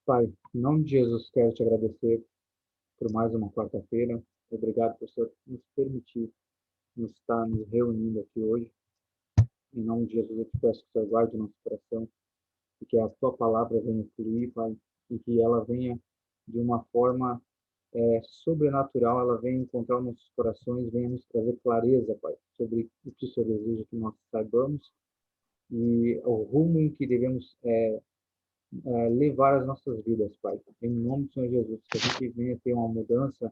Pai, em nome de Jesus, quero te agradecer por mais uma quarta-feira. Obrigado por Senhor nos permitir nos estar nos reunindo aqui hoje. Em nome de Jesus, eu te peço que o Senhor guarde o nosso coração e que a tua palavra venha fluir, Pai, e que ela venha de uma forma sobrenatural, ela venha encontrar nossos corações, venha nos trazer clareza, Pai, sobre o que o Senhor deseja que nós saibamos e o rumo em que devemos levar as nossas vidas, Pai. Em nome do Senhor Jesus, que a gente venha ter uma mudança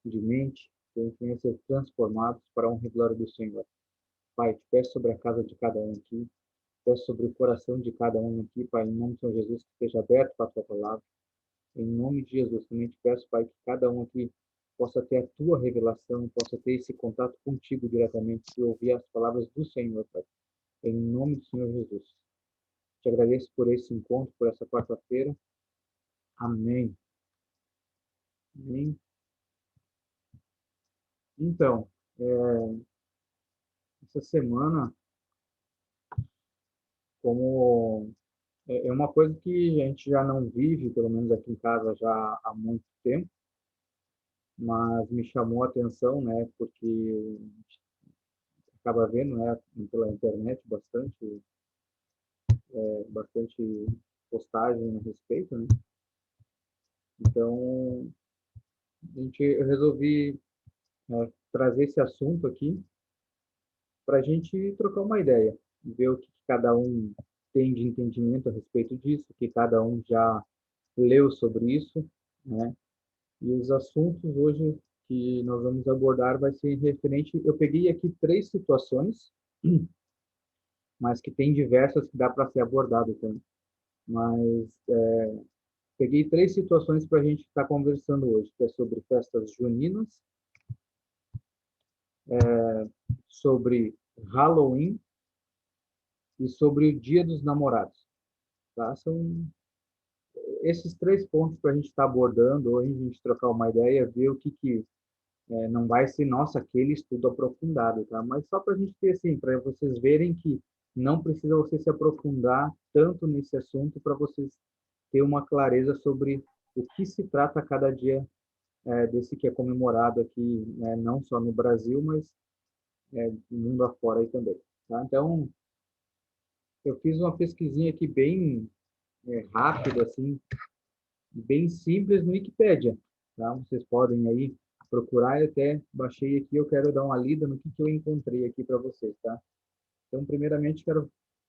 de mente, que a gente venha ser transformados para a honra e glória do Senhor. Pai, te peço sobre a casa de cada um aqui, peço sobre o coração de cada um aqui, Pai, em nome do Senhor Jesus, que esteja aberto para a tua palavra. Em nome de Jesus, também te peço, Pai, que cada um aqui possa ter a tua revelação, possa ter esse contato contigo diretamente e ouvir as palavras do Senhor, Pai. Em nome do Senhor Jesus. Te agradeço por esse encontro, por essa quarta-feira. Amém. Amém. Então, essa semana, como é uma coisa que a gente já não vive, pelo menos aqui em casa, já há muito tempo, mas me chamou a atenção, né, porque a gente acaba vendo, né, pela internet bastante postagem a respeito, né? Então, eu resolvi trazer esse assunto aqui para a gente trocar uma ideia, ver o que cada um tem de entendimento a respeito disso, o que cada um já leu sobre isso, né? E os assuntos hoje que nós vamos abordar vai ser referente. Eu peguei aqui 3 situações, mas que tem diversas que dá para ser abordado também. Mas peguei 3 situações para a gente estar conversando hoje, que é sobre festas juninas, sobre Halloween e sobre o Dia dos Namorados. Tá? São esses 3 pontos para a gente estar abordando hoje, a gente trocar uma ideia, ver o que não vai ser, nossa, aquele estudo aprofundado, tá? Mas só para a gente ter, assim, para vocês verem que não precisa você se aprofundar tanto nesse assunto para vocês ter uma clareza sobre o que se trata a cada dia desse que é comemorado aqui, né, não só no Brasil, mas no mundo afora aí também, tá? Então, eu fiz uma pesquisinha aqui bem rápida, assim, bem simples no Wikipédia, tá? Vocês podem aí procurar, eu até baixei aqui, eu quero dar uma lida no que eu encontrei aqui para vocês, tá? Então, primeiramente,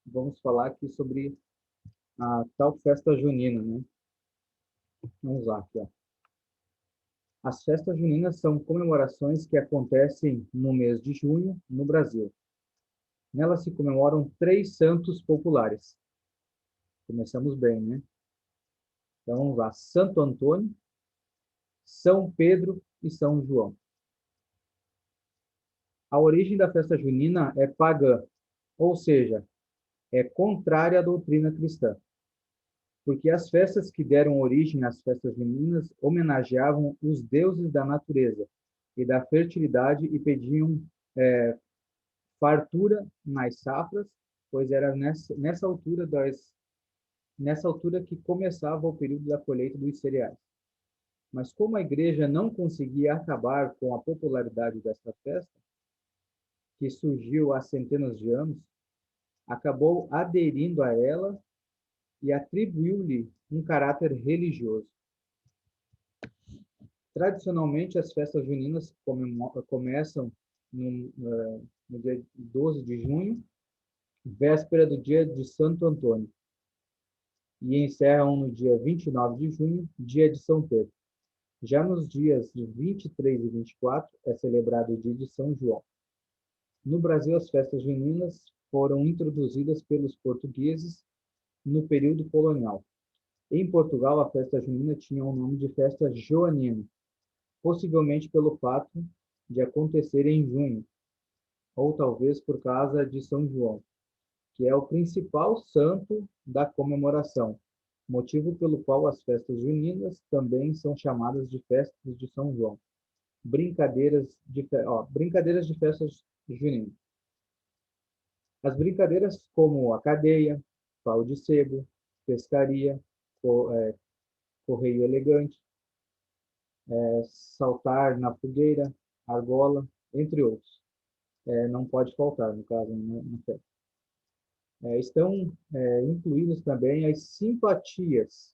vamos falar aqui sobre a tal festa junina, né? Vamos lá, aqui, ó. As festas juninas são comemorações que acontecem no mês de junho, no Brasil. Nelas se comemoram 3 santos populares. Começamos bem, né? Então, vamos lá. Santo Antônio, São Pedro e São João. A origem da festa junina é pagã, ou seja, é contrária à doutrina cristã, porque as festas que deram origem às festas juninas homenageavam os deuses da natureza e da fertilidade e pediam fartura nas safras, pois era nessa altura que começava o período da colheita dos cereais. Mas como a igreja não conseguia acabar com a popularidade desta festa, que surgiu há centenas de anos, acabou aderindo a ela e atribuiu-lhe um caráter religioso. Tradicionalmente, as festas juninas começam no dia 12 de junho, véspera do dia de Santo Antônio, e encerram no dia 29 de junho, dia de São Pedro. Já nos dias de 23 e 24 é celebrado o dia de São João. No Brasil, as festas juninas foram introduzidas pelos portugueses no período colonial. Em Portugal, a festa junina tinha o nome de festa joanina, possivelmente pelo fato de acontecer em junho, ou talvez por causa de São João, que é o principal santo da comemoração, motivo pelo qual as festas juninas também são chamadas de festas de São João. Brincadeiras de festas juninas. As brincadeiras como a cadeia, pau de sebo, pescaria, correio elegante, saltar na fogueira, argola, entre outros. Não pode faltar, no caso, na festa. Estão incluídas também as simpatias,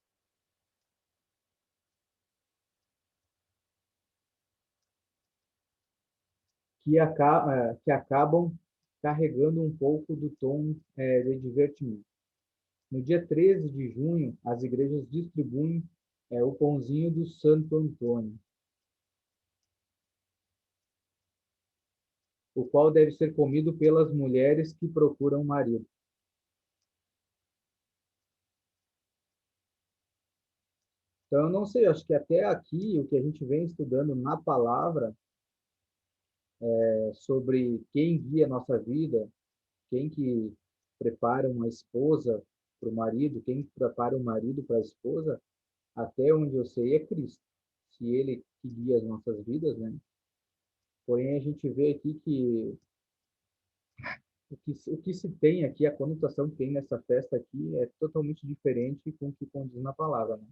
que acabam carregando um pouco do tom de divertimento. No dia 13 de junho, as igrejas distribuem o pãozinho do Santo Antônio, o qual deve ser comido pelas mulheres que procuram marido. Então, eu não sei, acho que até aqui, o que a gente vem estudando na palavra sobre quem guia a nossa vida, quem que prepara uma esposa para o marido, quem prepara o marido para a esposa, até onde eu sei é Cristo. Se ele que guia as nossas vidas, né? Porém, a gente vê aqui que o que se tem aqui, a conotação que tem nessa festa aqui é totalmente diferente com o que condiz na palavra, né?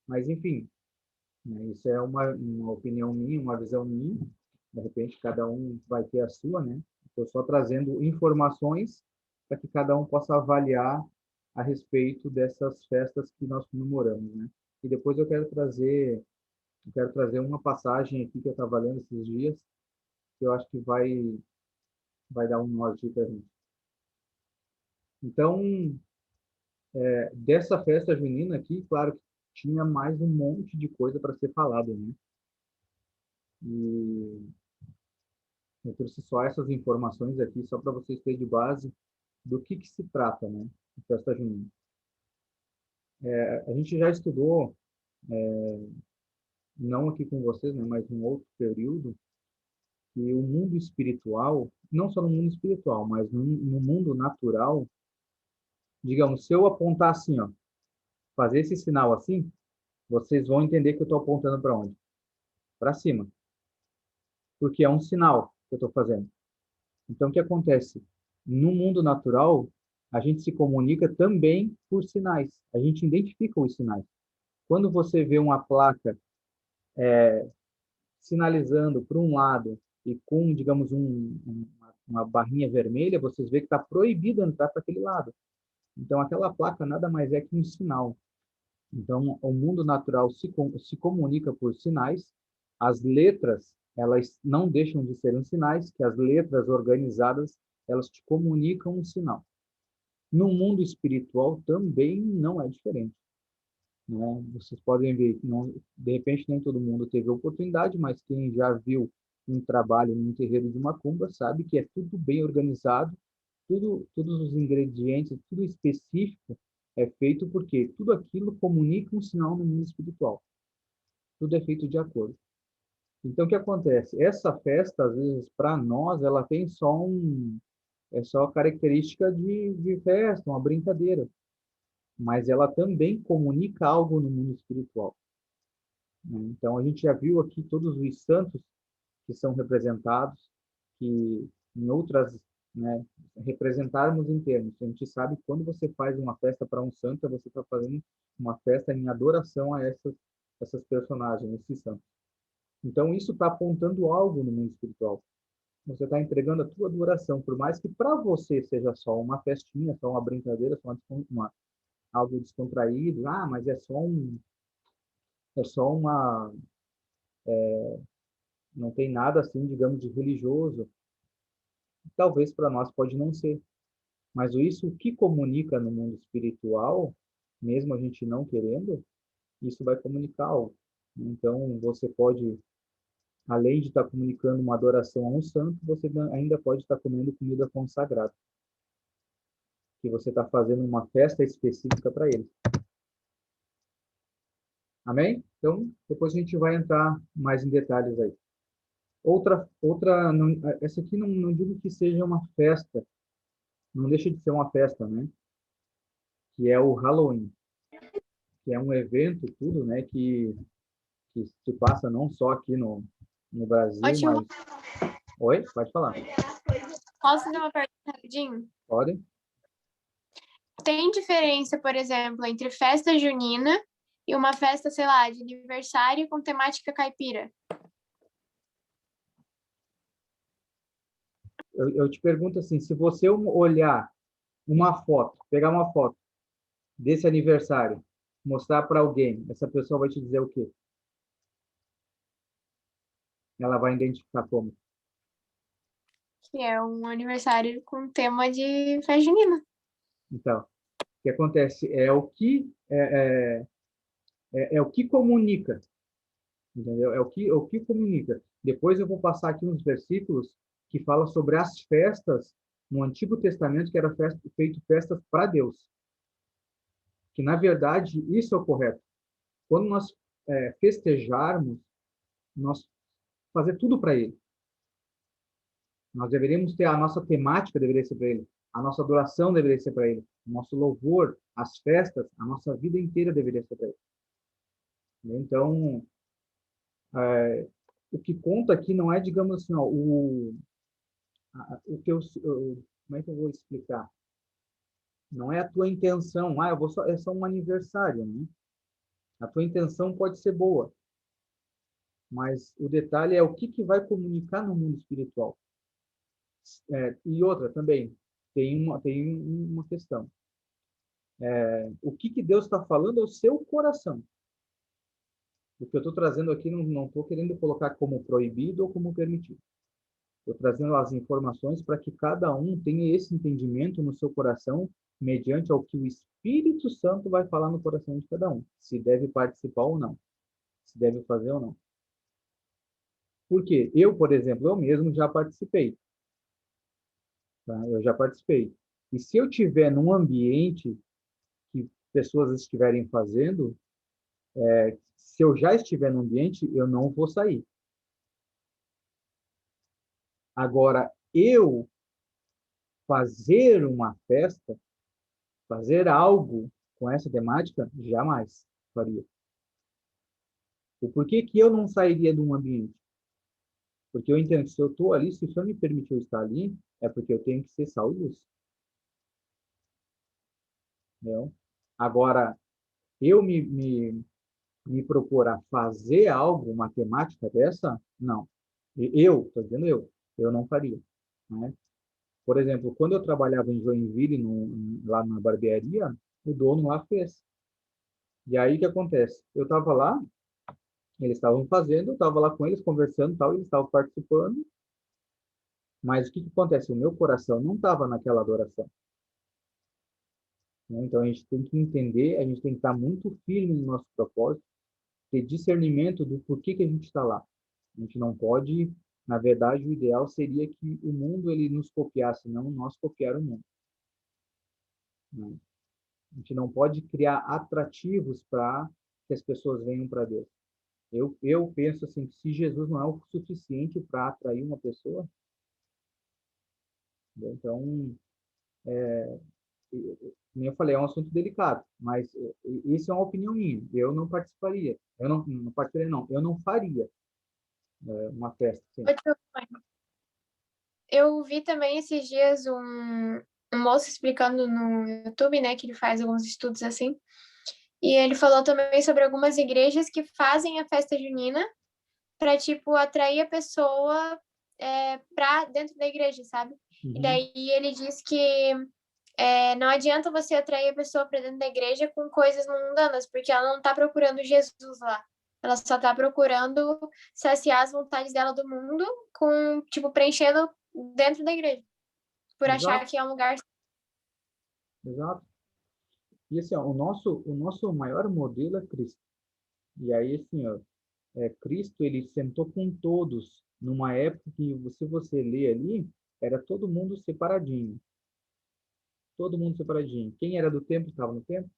Mas, enfim, né, isso é uma opinião minha, uma visão minha. De repente, cada um vai ter a sua, né? Estou só trazendo informações para que cada um possa avaliar a respeito dessas festas que nós comemoramos, né? E depois eu quero trazer uma passagem aqui que eu estava lendo esses dias, que eu acho que vai dar um norte para a gente. Então, dessa festa junina aqui, claro que tinha mais um monte de coisa para ser falado, né? E eu trouxe só essas informações aqui, só para vocês terem de base do que se trata, né? A festa junina. A gente já estudou, não aqui com vocês, né, mas em outro período, que o mundo espiritual, não só no mundo espiritual, mas no mundo natural, digamos, se eu apontar assim, ó, fazer esse sinal assim, vocês vão entender que eu estou apontando para onde? Para cima. Porque é um sinal que eu estou fazendo. Então, o que acontece? No mundo natural, a gente se comunica também por sinais. A gente identifica os sinais. Quando você vê uma placa sinalizando para um lado e com, digamos, uma barrinha vermelha, vocês vê que está proibido entrar para aquele lado. Então, aquela placa nada mais é que um sinal. Então, o mundo natural se comunica por sinais. As letras, elas não deixam de serem sinais, que as letras organizadas, elas te comunicam um sinal. No mundo espiritual também não é diferente, né? Vocês podem ver que não, de repente nem todo mundo teve a oportunidade, mas quem já viu um trabalho num terreiro de macumba sabe que é tudo bem organizado, todos os ingredientes, tudo específico é feito porque tudo aquilo comunica um sinal no mundo espiritual. Tudo é feito de acordo. Então, o que acontece? Essa festa, às vezes, para nós, ela tem só característica de festa, uma brincadeira. Mas ela também comunica algo no mundo espiritual, né? Então, a gente já viu aqui todos os santos que são representados, que em outras, né, representarmos em termos. A gente sabe que quando você faz uma festa para um santo, você está fazendo uma festa em adoração a essas personagens, esses santos. Então, isso está apontando algo no mundo espiritual. Você está entregando a tua adoração, por mais que para você seja só uma festinha, só uma brincadeira, só algo descontraído. Ah, mas é só uma, não tem nada assim, digamos, de religioso. Talvez para nós pode não ser, mas isso o que comunica no mundo espiritual, mesmo a gente não querendo, isso vai comunicar algo. Então, você pode, além de estar comunicando uma adoração a um santo, você ainda pode estar comendo comida consagrada, que você está fazendo uma festa específica para ele. Amém? Então, depois a gente vai entrar mais em detalhes aí. Essa aqui não digo que seja uma festa, não deixa de ser uma festa, né? Que é o Halloween, que é um evento, tudo, né? Que se passa não só aqui no Brasil, Ótimo. mas... Oi? Pode falar. Posso fazer uma pergunta rapidinho? Pode? Tem diferença, por exemplo, entre festa junina e uma festa, sei lá, de aniversário com temática caipira. Eu te pergunto assim, se você olhar uma foto, pegar uma foto desse aniversário, mostrar para alguém, essa pessoa vai te dizer o quê? Ela vai identificar como? Que é um aniversário com tema de festa junina. Então, o que acontece é o que comunica, entendeu? É o que comunica. Depois eu vou passar aqui uns versículos que falam sobre as festas no Antigo Testamento, que era feito festas para Deus. Que, na verdade, isso é o correto. Quando nós festejarmos, nós fazer tudo para Ele. Nós deveríamos ter a nossa temática deveria ser para Ele, a nossa adoração deveria ser para Ele, o nosso louvor, as festas, a nossa vida inteira deveria ser para Ele. Então, o que conta aqui não é, digamos assim, ó, o que como é que eu vou explicar? Não é a tua intenção, eu vou só, é só um aniversário, né? A tua intenção pode ser boa, mas o detalhe é o que vai comunicar no mundo espiritual. E outra também, tem uma questão. O que Deus está falando é o seu coração. O que eu estou trazendo aqui, não estou querendo colocar como proibido ou como permitido. Estou trazendo as informações para que cada um tenha esse entendimento no seu coração, mediante ao que o Espírito Santo vai falar no coração de cada um. Se deve participar ou não. Se deve fazer ou não. Porque eu, por exemplo, eu mesmo já participei. Tá? Eu já participei. E se eu tiver num ambiente que pessoas estiverem fazendo, se eu já estiver no ambiente, eu não vou sair. Agora, eu fazer uma festa, fazer algo com essa temática, jamais faria. O porquê que eu não sairia de um ambiente? Porque eu entendo que se eu estou ali, se o Senhor me permitiu estar ali, é porque eu tenho que ser sal e luz. Entendeu? Agora, eu me procurar fazer algo, uma temática dessa, não. Estou dizendo eu não faria. Né? Por exemplo, quando eu trabalhava em Joinville, lá na barbearia, o dono lá fez. E aí o que acontece? Eu estava lá, eles estavam fazendo, eu estava lá com eles conversando, tal, eles estavam participando, mas o que acontece? O meu coração não estava naquela adoração. Né? Então a gente tem que entender, a gente tem que estar muito firme no nosso propósito, ter discernimento do porquê que a gente está lá. A gente não pode, na verdade, o ideal seria que o mundo ele nos copiasse, não nós copiar o mundo. Né? A gente não pode criar atrativos para que as pessoas venham para Deus. Eu penso assim, que se Jesus não é o suficiente para atrair uma pessoa, né? Então, como eu falei, é um assunto delicado, mas isso é uma opinião minha. Eu não participaria. Eu não participaria, não. Eu não faria uma festa assim. Eu vi também esses dias um moço explicando no YouTube, né, que ele faz alguns estudos assim, e ele falou também sobre algumas igrejas que fazem a festa junina para, tipo, atrair a pessoa para dentro da igreja, sabe? E Uhum. daí ele diz que não adianta você atrair a pessoa para dentro da igreja com coisas mundanas, porque ela não tá procurando Jesus lá. Ela só tá procurando saciar as vontades dela do mundo com, tipo, preenchendo dentro da igreja, por achar Exato, que é um lugar. exato. E assim, ó, o nosso maior modelo é Cristo. E aí, assim, ó, Cristo, ele sentou com todos, numa época que, se você lê ali, era todo mundo separadinho. Todo mundo separadinho. Quem era do templo estava no templo,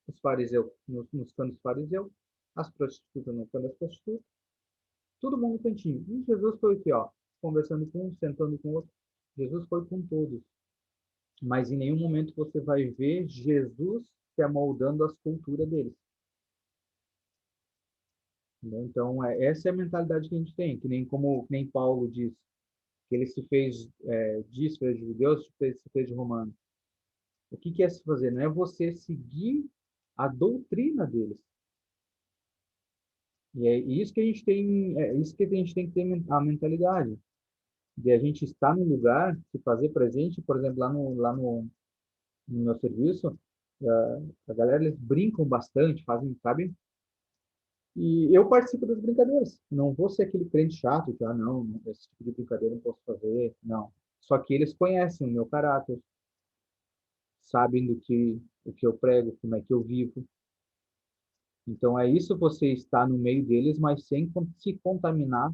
os fariseus nos cantos fariseus, as prostitutas no canto das prostitutas, todo mundo no cantinho. E Jesus foi aqui, ó, conversando com um, sentando com o outro. Jesus foi com todos. Mas em nenhum momento você vai ver Jesus se amoldando às culturas deles. Entendeu? Então, essa é a mentalidade que a gente tem, que nem Paulo diz, que ele se fez, fez de judeus, se fez de romano. O que é se fazer? Não é você seguir a doutrina deles, E é isso que a gente tem, é isso que a gente tem que ter a mentalidade de a gente estar no lugar, se fazer presente, por exemplo, no meu serviço, a galera eles brincam bastante, fazem, sabe? E eu participo das brincadeiras. Não vou ser aquele crente chato que, não, esse tipo de brincadeira eu não posso fazer. Não. Só que eles conhecem o meu caráter, sabem o que eu prego, como é que eu vivo. Então é isso você estar no meio deles, mas sem se contaminar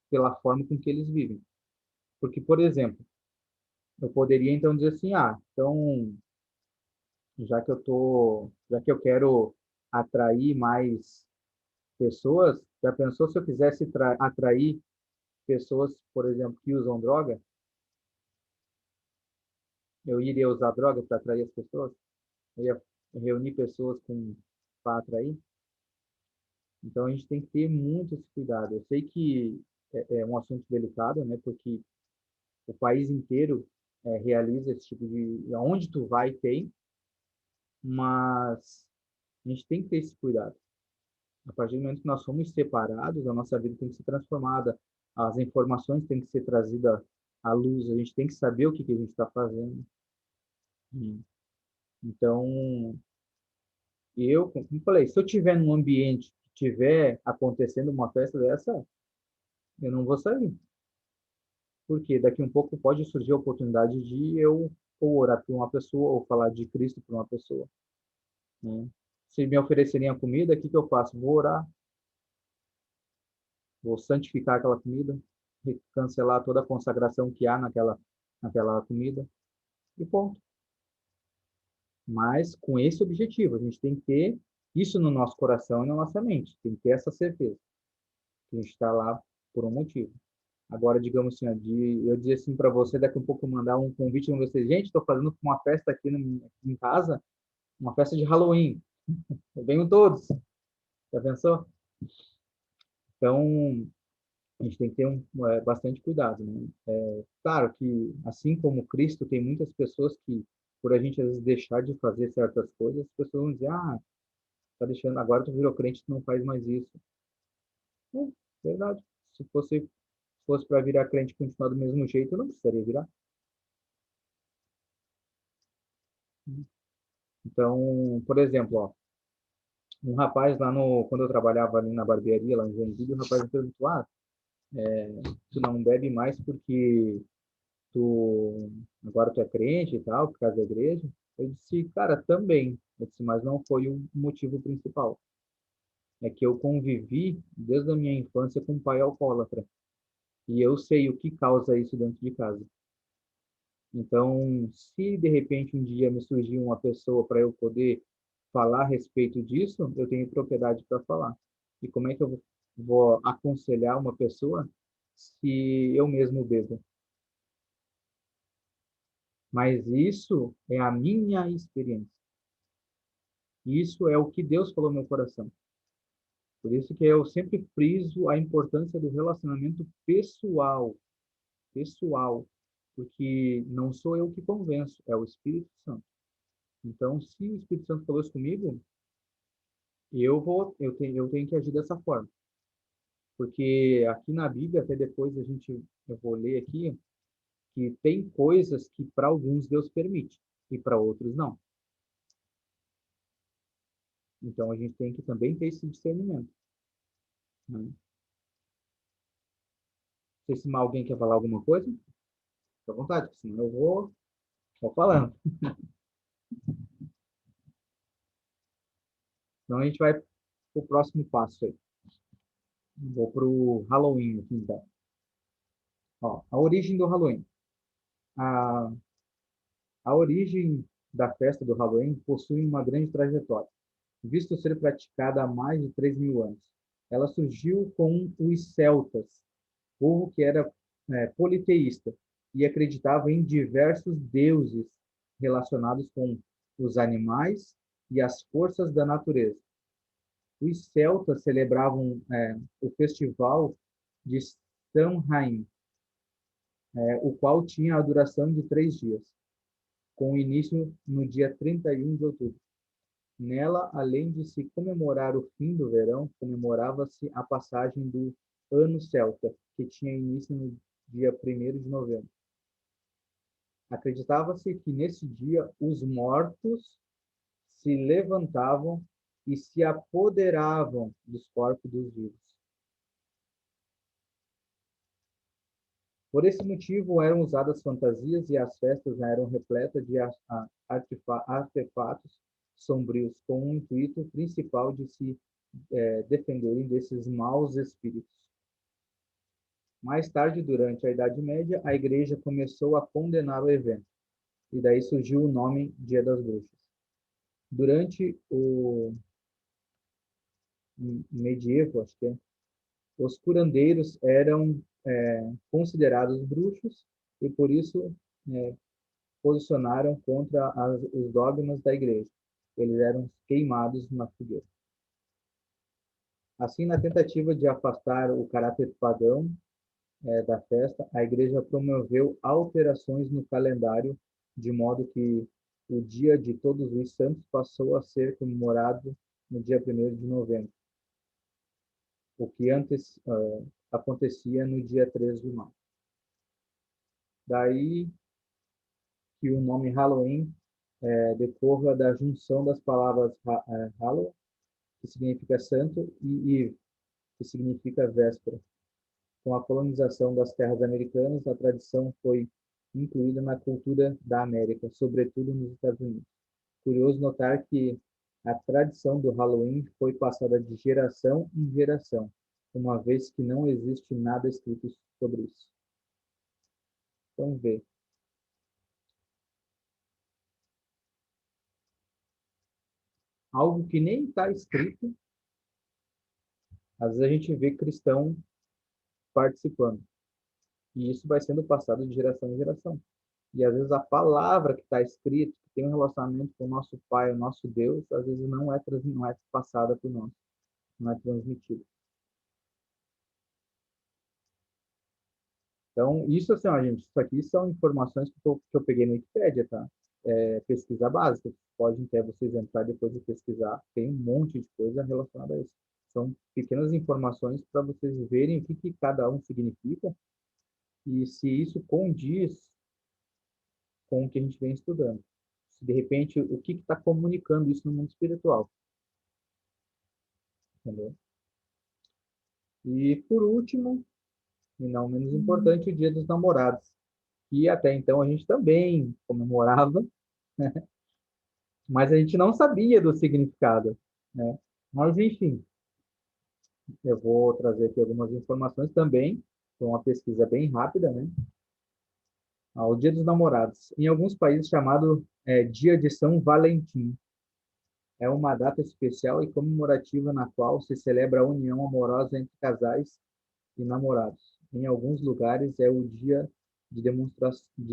pela forma com que eles vivem. Porque, por exemplo, eu poderia então dizer assim, então já que eu quero atrair mais pessoas, já pensou se eu quisesse atrair pessoas, por exemplo, que usam droga? Eu iria usar droga para atrair as pessoas? Eu ia reunir pessoas para atrair? Então a gente tem que ter muito esse cuidado. Eu sei que é um assunto delicado, né? Porque o país inteiro realiza esse tipo de, aonde tu vai tem, mas a gente tem que ter esse cuidado. A partir do momento que nós somos separados, a nossa vida tem que ser transformada, as informações têm que ser trazidas à luz, a gente tem que saber o que que a gente está fazendo. Então, como eu falei, se eu tiver num ambiente que tiver acontecendo uma festa dessa, eu não vou sair. Porque daqui um pouco pode surgir a oportunidade de eu ou orar por uma pessoa ou falar de Cristo por uma pessoa, né? Se me oferecerem a comida, o que que eu faço? Vou orar, vou santificar aquela comida, cancelar toda a consagração que há naquela comida e ponto. Mas com esse objetivo, a gente tem que ter isso no nosso coração e na nossa mente, tem que ter essa certeza que a gente está lá por um motivo. Agora, digamos assim, eu dizer assim para você, daqui a pouco eu mandar um convite para você, gente, estou fazendo uma festa aqui em casa, uma festa de Halloween, venham todos, já pensou? Então, a gente tem que ter bastante cuidado, né? Claro que, assim como Cristo, tem muitas pessoas que, por a gente às vezes deixar de fazer certas coisas, as pessoas vão dizer, tá deixando, agora tu virou crente, tu não faz mais isso. É, verdade. Se fosse para virar crente e continuar do mesmo jeito, eu não precisaria virar. Então, por exemplo, ó, um rapaz quando eu trabalhava ali na barbearia, lá em Joinville, o rapaz me perguntou, tu não bebe mais porque tu, agora tu é crente e tal, por causa da igreja? Eu disse, cara, também. Eu disse, mas não foi o motivo principal. É que eu convivi desde a minha infância com um pai alcoólatra. E eu sei o que causa isso dentro de casa. Então, se de repente um dia me surgir uma pessoa para eu poder falar a respeito disso, eu tenho propriedade para falar. E como é que eu vou aconselhar uma pessoa se eu mesmo bebo? Mas isso é a minha experiência. Isso é o que Deus falou no meu coração. Por isso que eu sempre friso a importância do relacionamento pessoal, pessoal, porque não sou eu que convenço, é o Espírito Santo. Então, se o Espírito Santo falou isso comigo, eu tenho que agir dessa forma. Porque aqui na Bíblia, até depois eu vou ler aqui, que tem coisas que para alguns Deus permite e para outros não. Então a gente tem que também ter esse discernimento, né? Não sei se mais alguém quer falar alguma coisa, fica à vontade, senão eu vou falando. Então a gente vai para o próximo passo aí. Vou para o Halloween aqui então. Ó, a origem do Halloween. A, a origem da festa do Halloween possui uma grande trajetória, visto ser praticada há mais de 3.000 anos. Ela surgiu com os celtas, povo que era politeísta e acreditava em diversos deuses relacionados com os animais e as forças da natureza. Os celtas celebravam o festival de Samhain, o qual tinha a duração de 3 dias, com início no dia 31 de outubro. Nela, além de se comemorar o fim do verão, comemorava-se a passagem do Ano Celta, que tinha início no dia 1º de novembro. Acreditava-se que nesse dia os mortos se levantavam e se apoderavam dos corpos dos vivos. Por esse motivo, eram usadas fantasias e as festas eram repletas de artefatos sombrios, com o intuito principal de se defenderem desses maus espíritos. Mais tarde, durante a Idade Média, a Igreja começou a condenar o evento, e daí surgiu o nome Dia das Bruxas. Durante o medievo, acho que é, os curandeiros eram considerados bruxos e por isso posicionaram contra os dogmas da igreja. Eles eram queimados na fogueira. Assim, na tentativa de afastar o caráter pagão da festa, a igreja promoveu alterações no calendário, de modo que o Dia de Todos os Santos passou a ser comemorado no dia 1º de novembro, o que antes acontecia no dia 3 de maio. Daí que o nome Halloween decorra da junção das palavras Hallow, que significa santo, e Eve, que significa véspera. Com a colonização das terras americanas, a tradição foi incluída na cultura da América, sobretudo nos Estados Unidos. Curioso notar que a tradição do Halloween foi passada de geração em geração, uma vez que não existe nada escrito sobre isso. Vamos ver. Algo que nem está escrito, às vezes a gente vê cristão participando. E isso vai sendo passado de geração em geração. E às vezes a palavra que está escrita, que tem um relacionamento com o nosso Pai, o nosso Deus, às vezes não é passada por nós, não é transmitida. Então, isso assim, ó, gente, isso aqui são informações que eu peguei no Wikipédia, tá? Pesquisa básica. Podem até vocês entrar depois de pesquisar, tem um monte de coisa relacionada a isso. São pequenas informações para vocês verem o que cada um significa e se isso condiz com o que a gente vem estudando. Se de repente, o que está comunicando isso no mundo espiritual. Entendeu? E por último, e não menos importante, o Dia dos Namorados, que até então a gente também comemorava, mas a gente não sabia do significado, né? Mas enfim, eu vou trazer aqui algumas informações também, foi uma pesquisa bem rápida, né? O Dia dos Namorados, em alguns países chamado Dia de São Valentim, é uma data especial e comemorativa na qual se celebra a união amorosa entre casais e namorados. Em alguns lugares é o dia de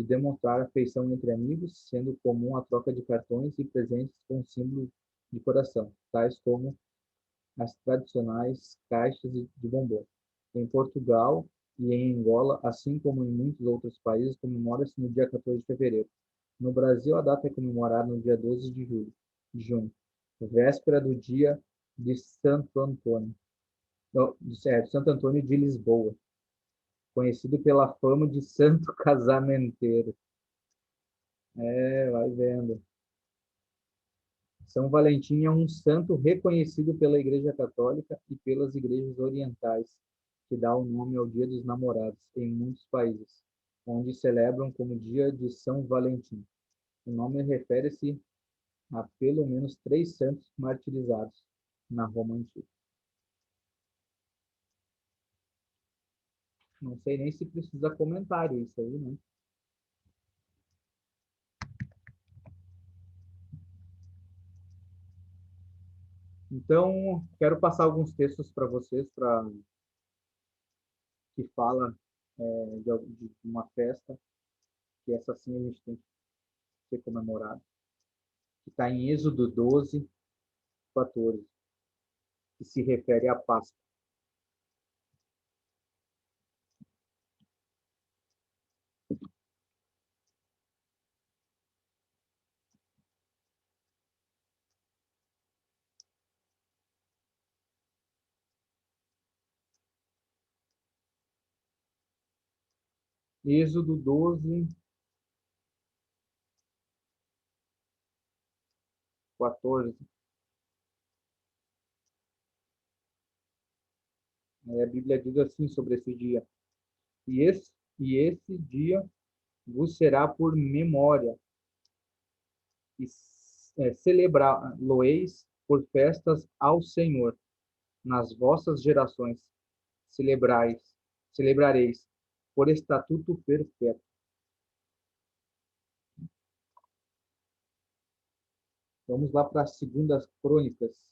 demonstrar afeição entre amigos, sendo comum a troca de cartões e presentes com símbolos de coração, tais como as tradicionais caixas de bombom. Em Portugal e em Angola, assim como em muitos outros países, comemora-se no dia 14 de fevereiro. No Brasil, a data é comemorada no dia 12 de junho, véspera do dia de Santo Antônio, Santo Antônio de Lisboa, conhecido pela fama de santo casamenteiro. Vai vendo. São Valentim é um santo reconhecido pela Igreja Católica e pelas igrejas orientais, que dá o nome ao Dia dos Namorados em muitos países, onde celebram como Dia de São Valentim. O nome refere-se a pelo menos 3 santos martirizados na Roma Antiga. Não sei nem se precisa comentário isso aí, né? Então, quero passar alguns textos para vocês, que fala de uma festa, que essa sim a gente tem que ser comemorada, que está em Êxodo 12, 14, que se refere à Páscoa. Êxodo 12, 14. A Bíblia diz assim sobre esse dia. E esse dia vos será por memória, e celebrá-lo-eis por festas ao Senhor. Nas vossas gerações celebrareis por estatuto perpétuo. Vamos lá para as segundas crônicas.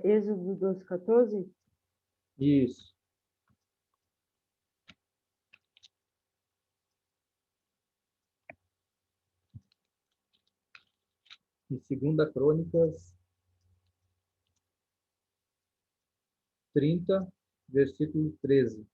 Êxodo 12, 14? Isso. Em segunda Crônicas 30, versículo 13.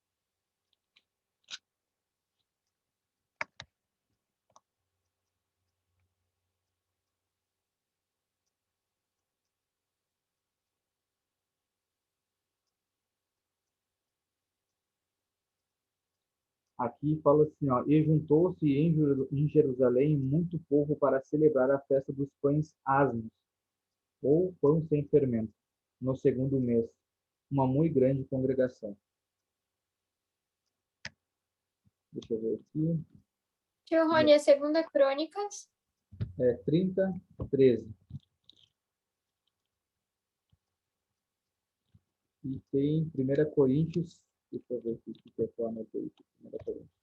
Aqui fala assim, ó, e juntou-se em Jerusalém muito povo para celebrar a festa dos pães asmos, ou pão sem fermento, no segundo mês, uma muito grande congregação. Deixa eu ver aqui. Tio Rony, é segunda Crônicas? 30, 13. E tem 1 Coríntios, deixa eu ver aqui, que eu anotei aqui, 1 Coríntios.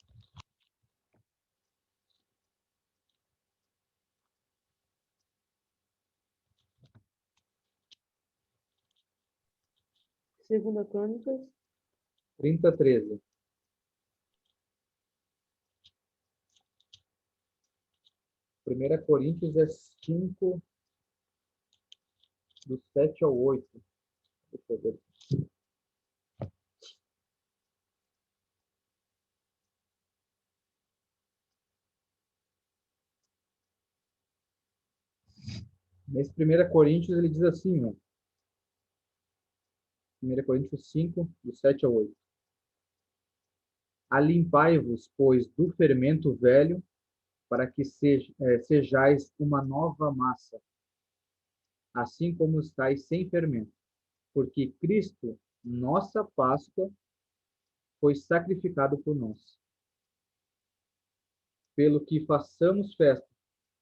Segunda Crônicas. 30, 13. Primeira Coríntios é 5, do 7 ao 8. Deixa eu ver. Nesse 1 Coríntios ele diz assim, ó, 1 Coríntios 5, do 7 ao 8. Alimpai-vos, pois, do fermento velho, para que sejais uma nova massa, assim como estáis sem fermento. Porque Cristo, nossa Páscoa, foi sacrificado por nós. Pelo que façamos festa,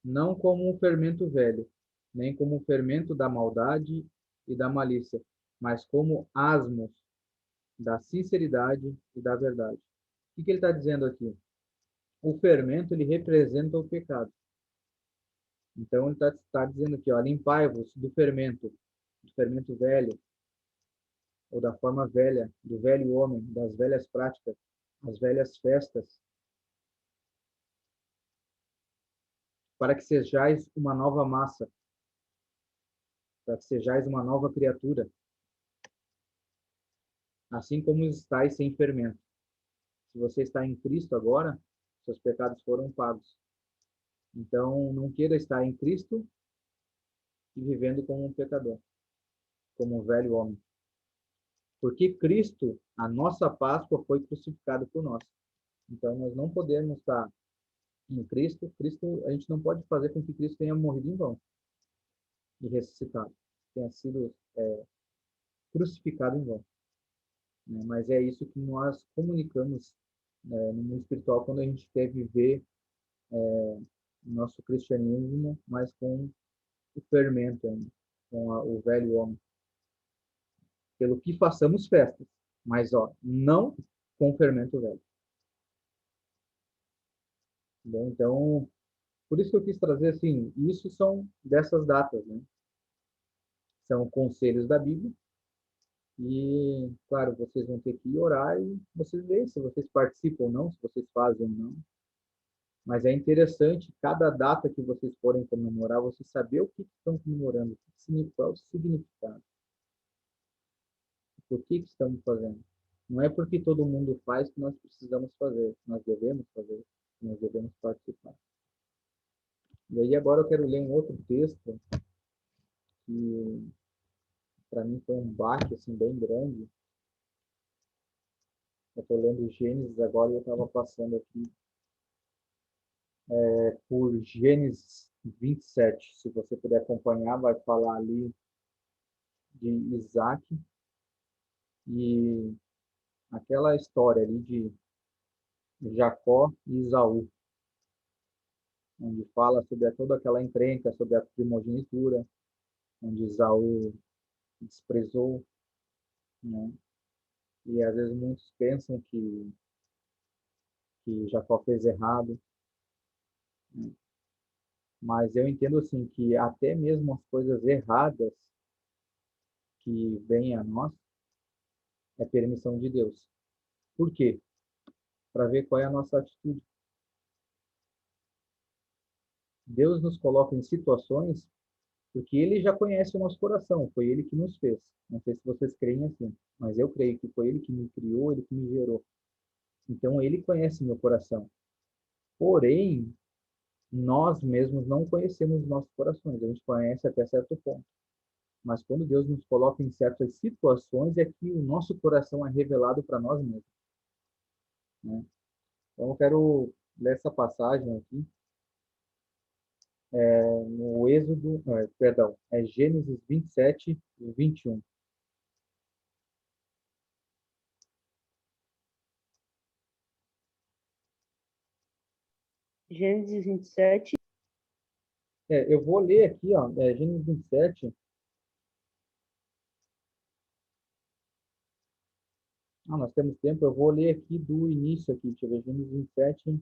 não como um fermento velho, nem como um fermento da maldade e da malícia, mas como asmos da sinceridade e da verdade. O que ele está dizendo aqui? O fermento, ele representa o pecado. Então, ele está dizendo aqui, ó, limpai-vos do fermento velho, ou da forma velha, do velho homem, das velhas práticas, as velhas festas, para que sejais uma nova massa, para que sejais uma nova criatura, assim como estáis sem fermento. Se você está em Cristo agora, seus pecados foram pagos. Então, não queira estar em Cristo e vivendo como um pecador, como um velho homem. Porque Cristo, a nossa Páscoa, foi crucificado por nós. Então, nós não podemos estar em Cristo. Cristo, a gente não pode fazer com que Cristo tenha morrido em vão e ressuscitado, tenha sido crucificado em vão. Né? Mas é isso que nós comunicamos no mundo espiritual quando a gente quer viver nosso cristianismo, mas com o fermento ainda, com o velho homem. Pelo que façamos festas, mas ó, não com fermento velho. Entendeu? Então, por isso que eu quis trazer assim, isso são dessas datas, né? São conselhos da Bíblia e, claro, vocês vão ter que orar e vocês veem se vocês participam ou não, se vocês fazem ou não. Mas é interessante, cada data que vocês forem comemorar, vocês saber o que estão comemorando, qual é o significado, por que estamos fazendo. Não é porque todo mundo faz que nós precisamos fazer, nós devemos fazer, nós devemos participar. E aí agora eu quero ler um outro texto que para mim foi um baque assim bem grande. Eu estou lendo Gênesis agora e eu estava passando aqui por Gênesis 27. Se você puder acompanhar, vai falar ali de Isaac e aquela história ali de Jacó e Esaú, onde fala sobre toda aquela encrenca, sobre a primogenitura, onde Esaú desprezou, né? E às vezes muitos pensam que Jacó fez errado, né? Mas eu entendo assim que até mesmo as coisas erradas que vêm a nós é permissão de Deus. Por quê? Para ver qual é a nossa atitude. Deus nos coloca em situações porque Ele já conhece o nosso coração, foi Ele que nos fez. Não sei se vocês creem assim, mas eu creio que foi Ele que me criou, Ele que me gerou. Então Ele conhece meu coração. Porém, nós mesmos não conhecemos nossos corações, a gente conhece até certo ponto. Mas quando Deus nos coloca em certas situações, é que o nosso coração é revelado para nós mesmos, né? Então, eu quero ler essa passagem aqui, no Êxodo, perdão, é Gênesis 27, 21. Gênesis 27. Eu vou ler aqui, ó, Gênesis 27. Ah, nós temos tempo, eu vou ler aqui do início aqui, deixa eu ver, Gênesis 27.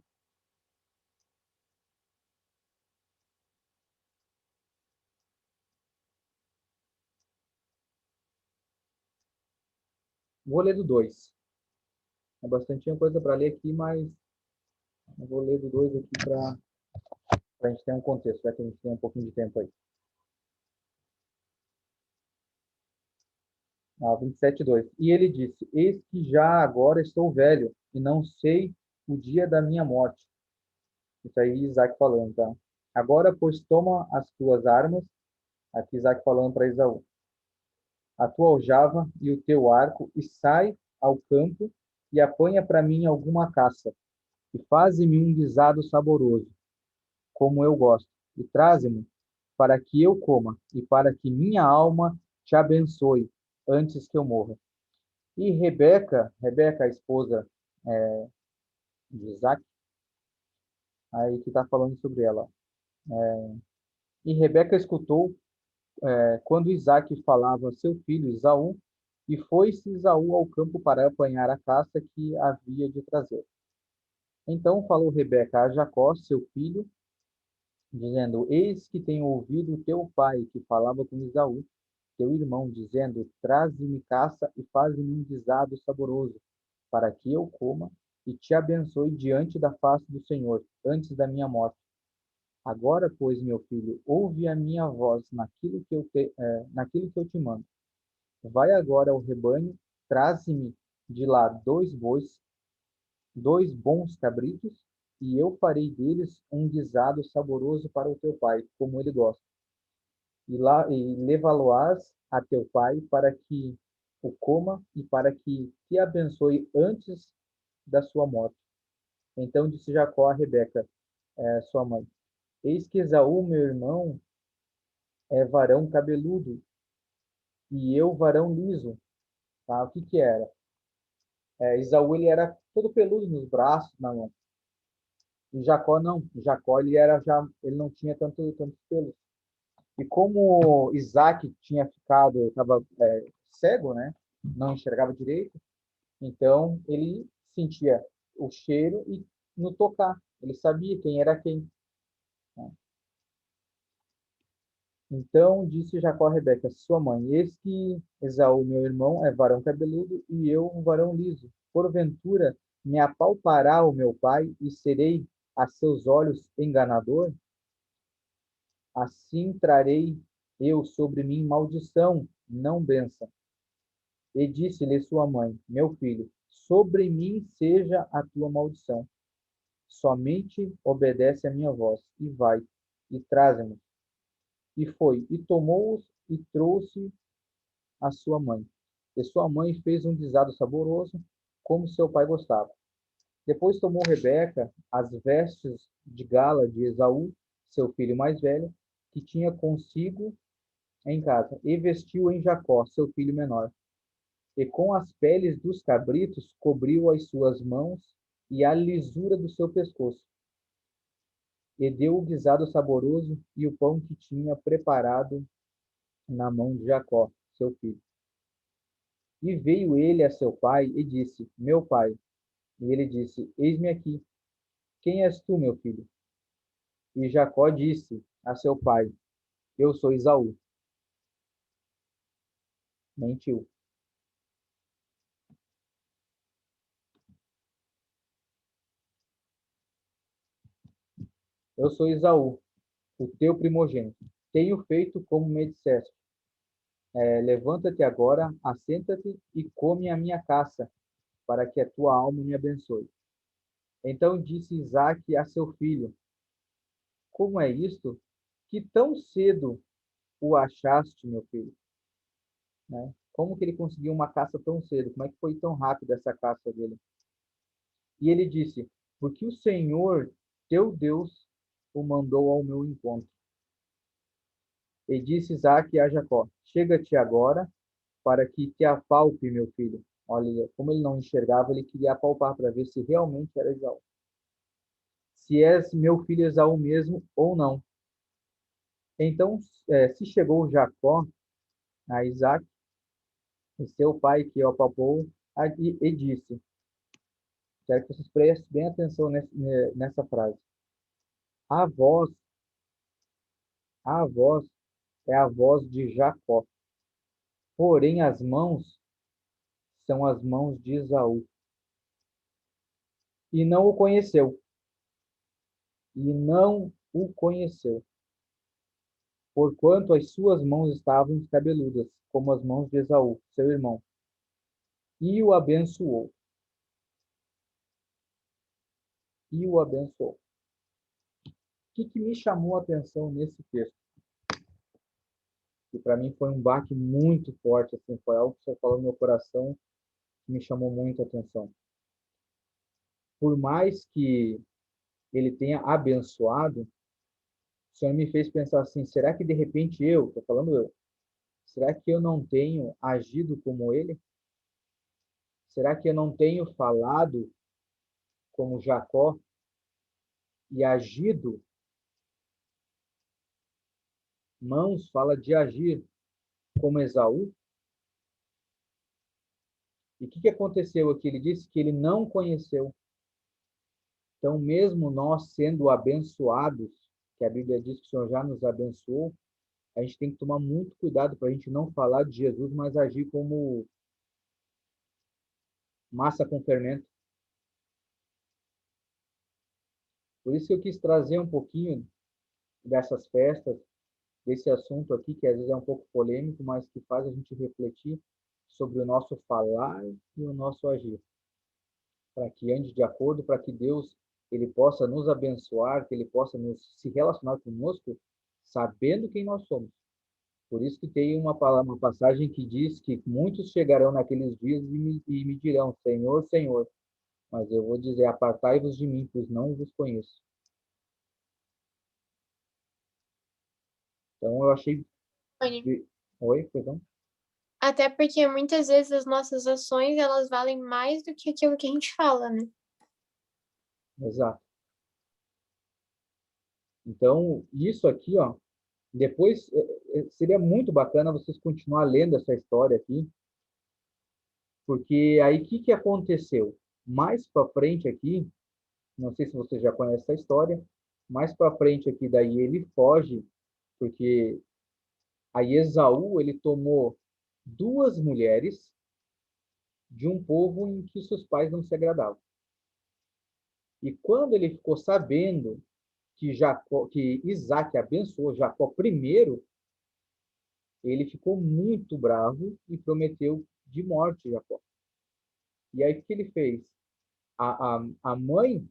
Vou ler do 2. É bastante coisa para ler aqui, mas eu vou ler do 2 aqui para a gente ter um contexto, já que a gente tem um pouquinho de tempo aí. 27:2. E ele disse: Eis que já agora estou velho, e não sei o dia da minha morte. Isso aí Isaac falando, tá? Agora, pois, toma as tuas armas, aqui Isaac falando para Esaú, a tua aljava e o teu arco, e sai ao campo e apanha para mim alguma caça, e faze-me um guisado saboroso, como eu gosto, e traze-me para que eu coma, e para que minha alma te abençoe antes que eu morra. E Rebeca, a esposa de Isaac, aí que está falando sobre ela. E Rebeca escutou quando Isaac falava a seu filho Esaú, e foi-se Esaú ao campo para apanhar a caça que havia de trazer. Então falou Rebeca a Jacó, seu filho, dizendo: Eis que tenho ouvido teu pai, que falava com Esaú, teu irmão, dizendo: Traze-me caça e faze-me um guisado saboroso, para que eu coma e te abençoe diante da face do Senhor, antes da minha morte. Agora, pois, meu filho, ouve a minha voz naquilo que eu te mando. Vai agora ao rebanho, traze-me de lá 2 bois, 2 bons cabritos, e eu farei deles um guisado saboroso para o teu pai, como ele gosta. E levá-lo-ás a teu pai para que o coma e para que te abençoe antes da sua morte. Então disse Jacó a Rebeca, sua mãe: Eis que Esaú, meu irmão, é varão cabeludo e eu varão liso. Tá? O que que era? Esaú ele era todo peludo nos braços, na mão. E Jacó não. Jacó ele não tinha tanto pelo. E como Isaac tinha estava cego, né? Não enxergava direito, então ele sentia o cheiro e no tocar. Ele sabia quem era quem, né? Então disse Jacó a Rebeca, sua mãe: Eis que Esaú, meu irmão, é varão cabeludo e eu um varão liso. Porventura me apalpará o meu pai e serei a seus olhos enganador? Assim trarei eu sobre mim maldição, não bênção. E disse-lhe sua mãe: Meu filho, sobre mim seja a tua maldição. Somente obedece a minha voz e vai. e traze-nos. E foi, e tomou-os e trouxe a sua mãe. E sua mãe fez um guisado saboroso, como seu pai gostava. Depois tomou Rebeca as vestes de gala de Esaú, seu filho mais velho, que tinha consigo em casa, e vestiu em Jacó, seu filho menor. E com as peles dos cabritos cobriu as suas mãos e a lisura do seu pescoço. E deu o guisado saboroso e o pão que tinha preparado na mão de Jacó, seu filho. E veio ele a seu pai e disse: Meu pai. E ele disse: Eis-me aqui. Quem és tu, meu filho? E Jacó disse a seu pai: Eu sou Esaú. Mentiu. Eu sou Esaú, o teu primogênito. Tenho feito como me disseste. Levanta-te agora, assenta-te e come a minha caça, para que a tua alma me abençoe. Então disse Isaque a seu filho: Como é isto? Que tão cedo o achaste, meu filho? Né? Como que ele conseguiu uma caça tão cedo? Como é que foi tão rápido essa caça dele? E ele disse: Porque o Senhor, teu Deus, o mandou ao meu encontro. E disse Isaque a Jacó: Chega-te agora, para que te apalpe, meu filho. Olha, como ele não enxergava, ele queria apalpar para ver se realmente era Esaú. Se és meu filho Esaú mesmo ou não. Então, se chegou Jacó a Isaque, e seu pai, que o apalpou, e disse: Quero que vocês prestem bem atenção nessa frase. A voz, a voz é a voz de Jacó, porém as mãos são as mãos de Esaú. E não o conheceu. E não o conheceu. Porquanto as suas mãos estavam cabeludas, como as mãos de Esaú, seu irmão. E o abençoou. E o abençoou. O que me chamou a atenção nesse texto? Que para mim foi um baque muito forte, assim, foi algo que você falou no meu coração que me chamou muito a atenção. Por mais que ele tenha abençoado, o Senhor me fez pensar assim, será que de repente estou falando eu, será que eu não tenho agido como ele? Será que eu não tenho falado como Jacó e agido? Mãos fala de agir como Esaú. E o que aconteceu aqui? Ele disse que ele não conheceu. Então, mesmo nós sendo abençoados, que a Bíblia diz que o Senhor já nos abençoou, a gente tem que tomar muito cuidado para a gente não falar de Jesus, mas agir como massa com fermento. Por isso que eu quis trazer um pouquinho dessas festas, desse assunto aqui, que às vezes é um pouco polêmico, mas que faz a gente refletir sobre o nosso falar e o nosso agir. Para que ande de acordo, para que Deus ele possa nos abençoar, que ele possa se relacionar conosco, sabendo quem nós somos. Por isso que tem uma passagem que diz que muitos chegarão naqueles dias e me dirão, Senhor, Senhor. Mas eu vou dizer, apartai-vos de mim, pois não vos conheço. Então eu achei... Oi, perdão? Até porque muitas vezes as nossas ações, elas valem mais do que aquilo que a gente fala, né? Exato. Então, isso aqui, ó, depois seria muito bacana vocês continuar lendo essa história aqui, porque aí o que aconteceu? Mais para frente aqui, não sei se você já conhece essa história, mais para frente aqui daí ele foge, porque aí Esaú ele tomou duas mulheres de um povo em que seus pais não se agradavam. E quando ele ficou sabendo que Isaac abençoou Jacó primeiro, ele ficou muito bravo e prometeu de morte Jacó. E aí o que ele fez? A mãe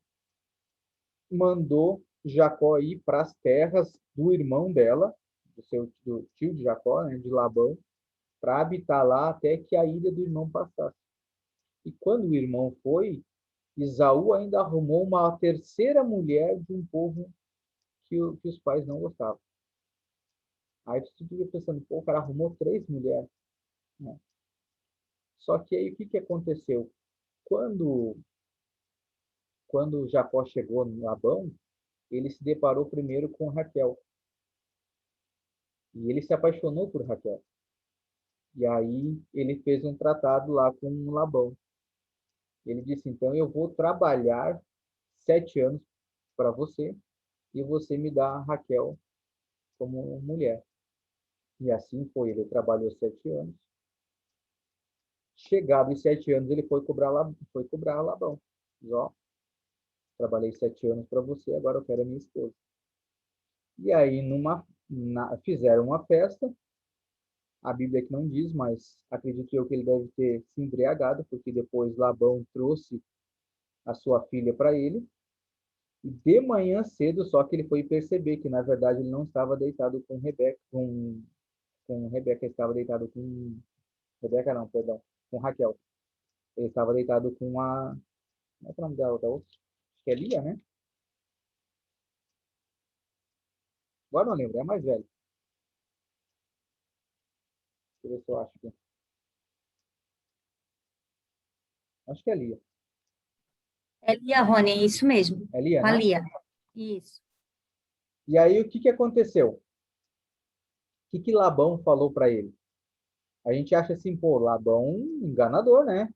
mandou Jacó ir para as terras do irmão dela, do tio de Jacó, né, de Labão, para habitar lá até que a ilha do irmão passasse. E quando o irmão foi, Esaú ainda arrumou uma terceira mulher de um povo que os pais não gostavam. Aí você fica pensando, pô, o cara arrumou 3 mulheres. Né? Só que aí o que aconteceu? Quando Jacó chegou no Labão, ele se deparou primeiro com Raquel. E ele se apaixonou por Raquel. E aí ele fez um tratado lá com Labão. Ele disse, então eu vou trabalhar 7 anos para você e você me dá Raquel como mulher. E assim foi, ele trabalhou 7 anos. Chegado os 7 anos, ele foi cobrar Labão. Diz, ó, trabalhei 7 anos para você, agora eu quero a minha esposa. E aí fizeram uma festa. A Bíblia aqui não diz, mas acredito eu que ele deve ter se embriagado, porque depois Labão trouxe a sua filha para ele. E de manhã cedo, só que ele foi perceber que, na verdade, ele não estava deitado com Rebeca, com Rebeca, estava deitado com... Rebeca não, perdão, com Raquel. Ele estava deitado com a... Como é que é o nome dela? Da outra? Acho que é Lia, né? Agora não lembro, é mais velho. Deixa eu ver se eu acho aqui. Acho que é Lia. É Lia, Rony, é isso mesmo. É Lia, Com a né? Lia. Isso. E aí, o que aconteceu? O que Labão falou para ele? A gente acha assim, pô, Labão enganador, né?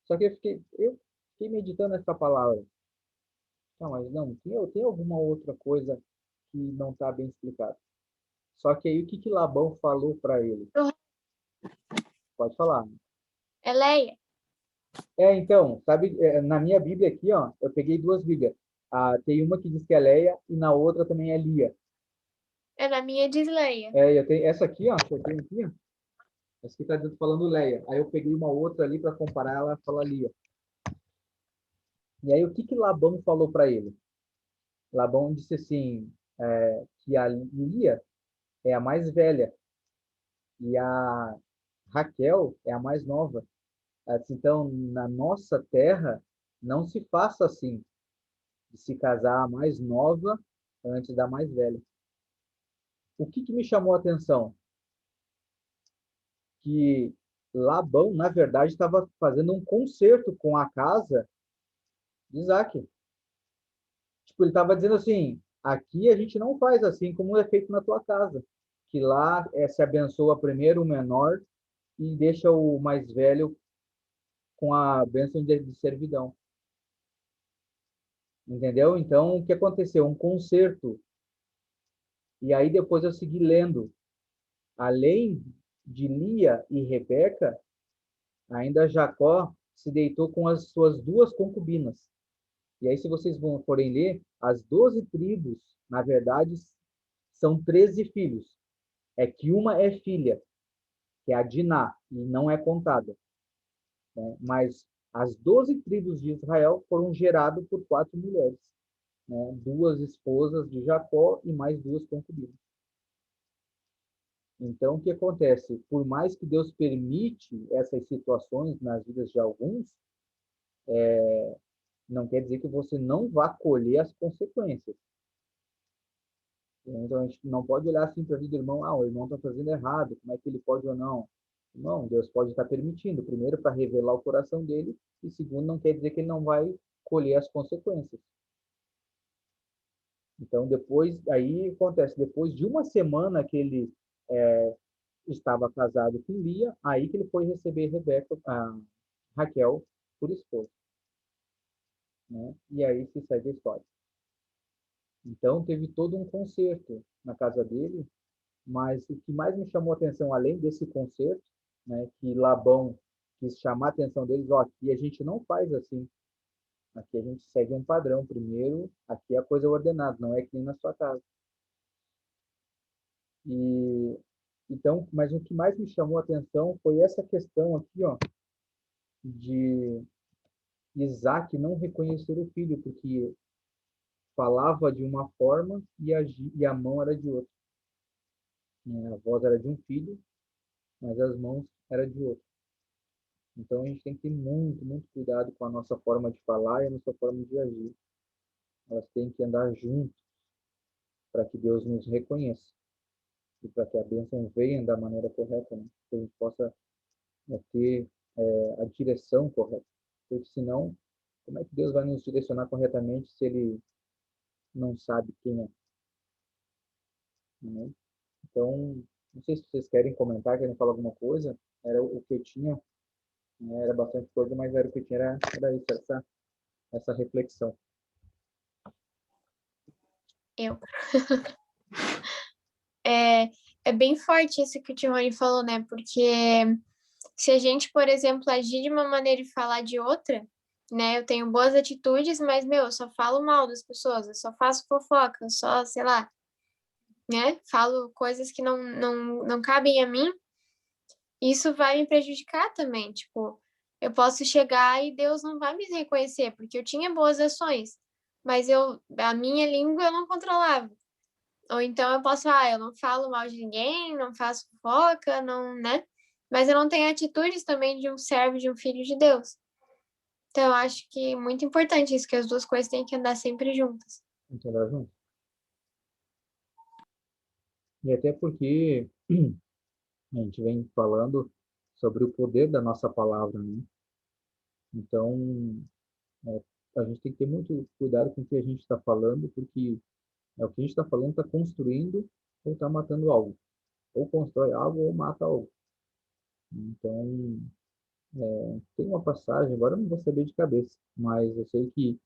Só que eu fiquei meditando essa palavra. Não, mas não, tem alguma outra coisa que não está bem explicada. Só que aí o que Labão falou para ele? Pode falar. É Leia. Então, sabe, na minha Bíblia aqui, ó, eu peguei 2 Bíblias. Tem uma que diz que é Leia e na outra também é Lia. É na minha diz Leia. Eu tenho essa aqui, ó, que eu tenho aqui, ó. Essa aqui está falando Leia. Aí eu peguei uma outra ali para comparar, ela fala Lia. E aí o que Labão falou para ele? Labão disse assim, que a Lia é a mais velha e a Raquel é a mais nova. Então, na nossa terra, não se faça assim, de se casar a mais nova antes da mais velha. O que me chamou a atenção? Que Labão, na verdade, estava fazendo um concerto com a casa de Isaac. Tipo, ele estava dizendo assim, aqui a gente não faz assim como é feito na tua casa. Que lá se abençoa primeiro o menor e deixa o mais velho com a bênção de servidão. Entendeu? Então, o que aconteceu? Um concerto. E aí depois eu segui lendo. Além de Lia e Rebeca, ainda Jacó se deitou com as suas 2 concubinas. E aí, se vocês forem ler, as 12 tribos, na verdade, são 13 filhos. É que uma é filha, que é a Diná, e não é contada. Né? Mas as 12 tribos de Israel foram geradas por 4 mulheres. Né? 2 esposas de Jacó e mais 2 concubinas. Então, o que acontece? Por mais que Deus permite essas situações nas vidas de alguns, não quer dizer que você não vá colher as consequências. Então, a gente não pode olhar assim para a vida do irmão, o irmão está fazendo errado, como é que ele pode ou não? Não, Deus pode estar permitindo, primeiro, para revelar o coração dele, e segundo, não quer dizer que ele não vai colher as consequências. Então, aí acontece, depois de uma semana que ele estava casado com Lia, aí que ele foi receber Raquel por esposa. Né? E aí se segue a história. Então, teve todo um concerto na casa dele, mas o que mais me chamou a atenção, além desse concerto, né, que Labão quis chamar a atenção deles, ó, aqui a gente não faz assim. Aqui a gente segue um padrão. Primeiro, aqui a coisa é ordenada, não é que nem na sua casa. E então, mas o que mais me chamou a atenção foi essa questão aqui, ó, de Isaac não reconhecer o filho, porque falava de uma forma e a mão era de outra. A voz era de um filho, mas as mãos eram de outro. Então a gente tem que ter muito, muito cuidado com a nossa forma de falar e a nossa forma de agir. Elas têm que andar juntas para que Deus nos reconheça e para que a bênção venha da maneira correta, né? Que a gente possa ter a direção correta. Porque senão, como é que Deus vai nos direcionar corretamente se Ele não sabe quem é? Né? Então, não sei se vocês querem comentar, querem falar alguma coisa. Era o que eu tinha, né? Era bastante coisa, mas era o que eu tinha, era isso, essa reflexão. Eu. É bem forte isso que o Tirone falou, né? Porque se a gente, por exemplo, agir de uma maneira e falar de outra, né? Eu tenho boas atitudes, mas, meu, eu só falo mal das pessoas, eu só faço fofoca, eu só, sei lá, né? Falo coisas que não cabem a mim. Isso vai me prejudicar também, tipo, eu posso chegar e Deus não vai me reconhecer, porque eu tinha boas ações, mas a minha língua eu não controlava. Ou então eu posso, eu não falo mal de ninguém, não faço fofoca, não, né? Mas eu não tenho atitudes também de um servo, de um filho de Deus. Então eu acho que é muito importante isso, que as duas coisas têm que andar sempre juntas. Entendeu, junto? E até porque a gente vem falando sobre o poder da nossa palavra, né? Então, é, a gente tem que ter muito cuidado com o que a gente está falando, porque o que a gente está falando está construindo ou está matando algo. Ou constrói algo ou mata algo. Então, tem uma passagem, agora eu não vou saber de cabeça, mas eu sei que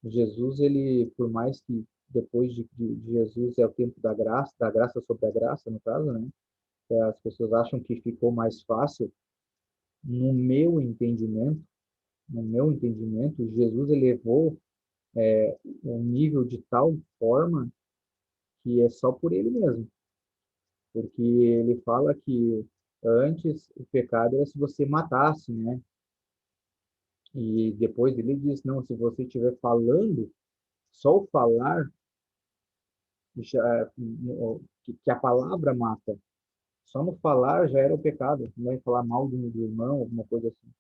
Jesus, ele, por mais que depois de Jesus é o tempo da graça sobre a graça, no caso, né? As pessoas acham que ficou mais fácil. No meu entendimento, Jesus elevou um nível de tal forma que é só por ele mesmo. Porque ele fala que antes o pecado era se você matasse, né? E depois ele diz, não, se você estiver falando, só o falar, já, que a palavra mata. Só no falar já era o pecado, não é falar mal do irmão, alguma coisa assim.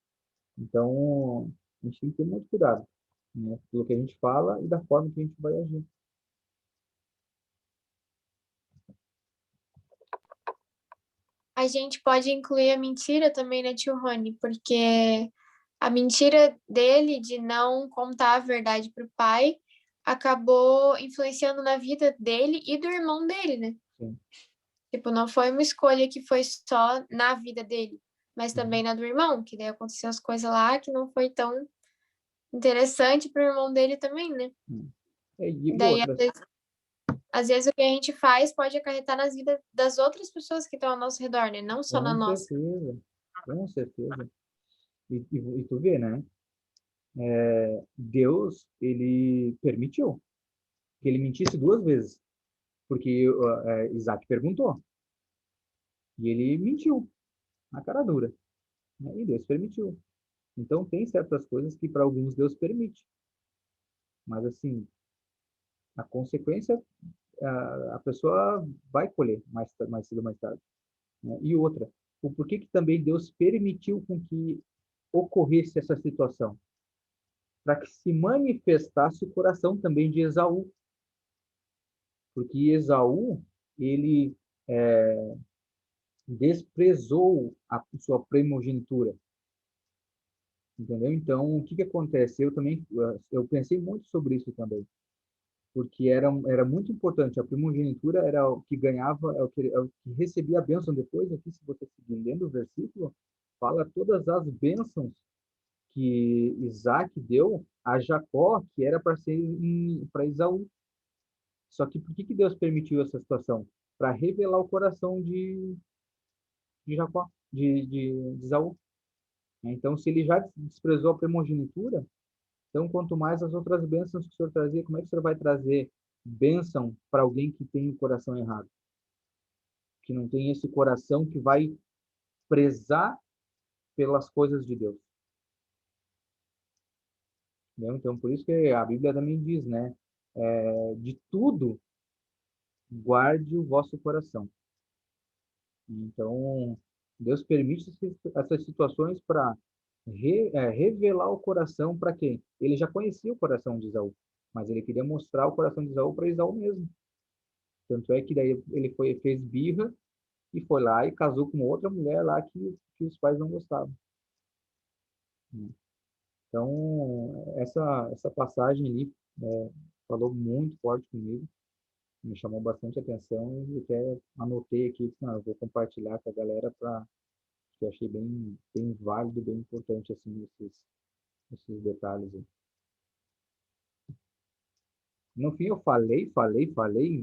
Então, a gente tem que ter muito cuidado, né? Pelo que a gente fala e da forma que a gente vai agir. A gente pode incluir a mentira também, né, tio Rony? Porque a mentira dele de não contar a verdade para o pai acabou influenciando na vida dele e do irmão dele, né? Sim. Tipo, não foi uma escolha que foi só na vida dele, mas também Uhum. na do irmão, que daí aconteceu as coisas lá que não foi tão interessante para o irmão dele também, né? E Daí, outras, às vezes, o que a gente faz pode acarretar nas vidas das outras pessoas que estão ao nosso redor, né? Não só na com nossa. certeza, com certeza. E tu vê, né? Deus, ele permitiu que ele mentisse duas vezes, porque Isaac perguntou, e ele mentiu, na cara dura, né? E Deus permitiu. Então, tem certas coisas que para alguns Deus permite, mas assim, a consequência, a pessoa vai colher mais cedo ou mais tarde, né? E outra, o porquê que também Deus permitiu com que ocorresse essa situação? Para que se manifestasse o coração também de Esaú, porque Esaú, ele desprezou a sua primogenitura, entendeu? Então, o que que acontece? Eu pensei muito sobre isso também, porque era muito importante. A primogenitura era o que ganhava, é o que recebia a bênção depois. Aqui, se você seguir lendo o versículo, fala todas as bênçãos que Isaac deu a Jacó, que era para ser para Esaú. Só que por que que Deus permitiu essa situação? Para revelar o coração de Jacó, de Esaú. Então, se ele já desprezou a primogenitura, então quanto mais as outras bênçãos que o Senhor trazia, como é que o Senhor vai trazer bênção para alguém que tem o coração errado? Que não tem esse coração que vai prezar pelas coisas de Deus. Entendeu? Então, por isso que a Bíblia também diz, né? De tudo, guarde o vosso coração. Então, Deus permite essas situações para revelar o coração para quem? Ele já conhecia o coração de Esaú, mas ele queria mostrar o coração de Esaú para Esaú mesmo. Tanto é que daí ele fez birra e foi lá e casou com outra mulher lá que os pais não gostavam. Então, essa passagem ali falou muito forte comigo, me chamou bastante atenção e até anotei aqui, disse, não, eu vou compartilhar com a galera para que eu achei bem válido, bem importante assim esses detalhes aí. No fim eu falei,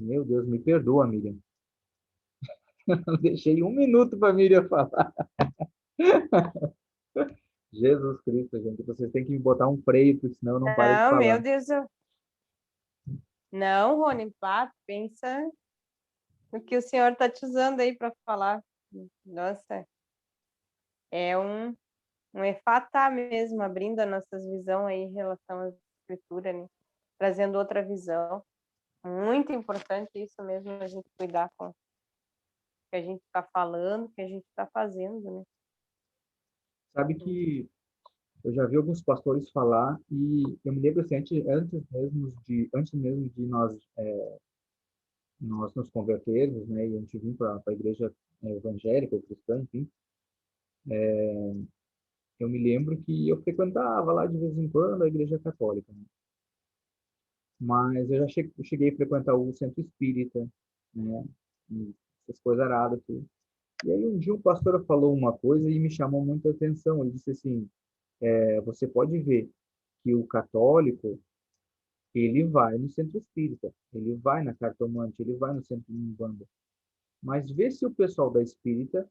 meu Deus, me perdoa, Miriam. Eu deixei 1 minuto para Miriam falar. Jesus Cristo, gente, vocês têm que me botar um freio, porque senão eu não paro de Não, meu falar. Deus. Não, Rony, pá, pensa no que o senhor está te usando aí para falar. Nossa, é um efatá mesmo, abrindo as nossas visões aí em relação à escritura, né? Trazendo outra visão. Muito importante isso mesmo, a gente cuidar com o que a gente está falando, o que a gente está fazendo, né? Sabe que eu já vi alguns pastores falar e eu me lembro assim, antes mesmo de nós nos convertermos, né, e a gente vir para a igreja evangélica ou cristã, enfim, eu me lembro que eu frequentava lá de vez em quando a igreja católica, né? Mas eu cheguei a frequentar o centro espírita, né, e essas coisas aradas, tudo. E aí um dia o pastor falou uma coisa e me chamou muita atenção. Ele disse assim, você pode ver que o católico, ele vai no centro espírita, ele vai na cartomante, ele vai no centro de Umbanda. Mas vê se o pessoal da espírita,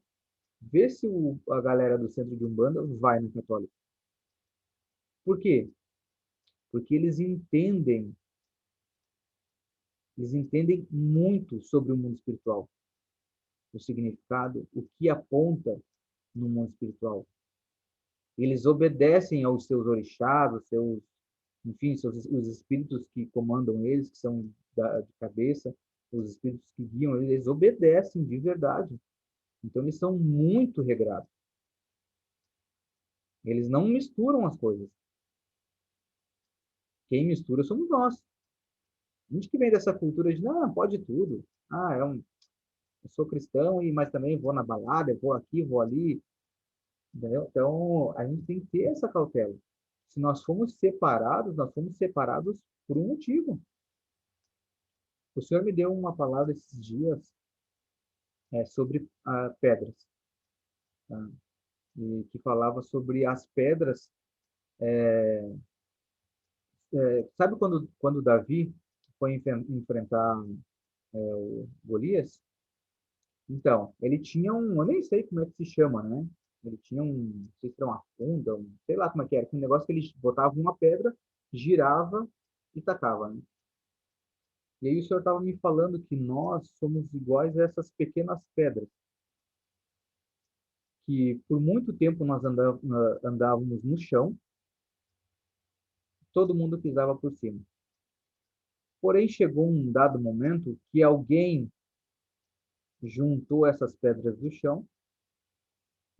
vê se a galera do centro de Umbanda vai no católico. Por quê? Porque eles entendem muito sobre o mundo espiritual, o significado, o que aponta no mundo espiritual. Eles obedecem aos seus orixás, enfim, os espíritos que comandam eles, que são de cabeça, os espíritos que guiam eles obedecem de verdade. Então, eles são muito regrados. Eles não misturam as coisas. Quem mistura somos nós. A gente que vem dessa cultura de, não, pode tudo. Eu sou cristão, mas também vou na balada, vou aqui, vou ali. Entendeu? Então, a gente tem que ter essa cautela. Se nós fomos separados por um motivo. O Senhor me deu uma palavra esses dias sobre pedras, tá? E que falava sobre as pedras. Sabe quando Davi foi enfrentar o Golias? Então, ele tinha eu nem sei como é que se chama, né? Ele tinha não sei se era uma funda, sei lá como é que era, um negócio que ele botava uma pedra, girava e tacava, né? E aí o Senhor estava me falando que nós somos iguais a essas pequenas pedras, que por muito tempo nós andávamos no chão, todo mundo pisava por cima. Porém, chegou um dado momento que alguém juntou essas pedras do chão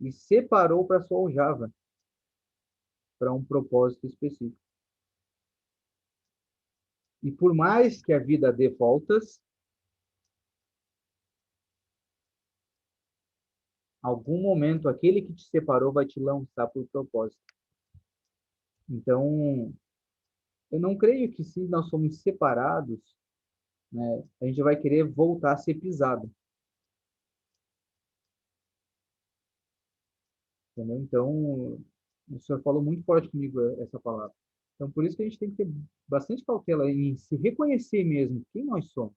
e separou para sua aljava, para um propósito específico. E por mais que a vida dê voltas, algum momento aquele que te separou vai te lançar por propósito. Então, eu não creio que se nós somos separados, né, a gente vai querer voltar a ser pisado. Entendeu? Então, o senhor falou muito forte comigo essa palavra. Então, por isso que a gente tem que ter bastante cautela em se reconhecer mesmo quem nós somos,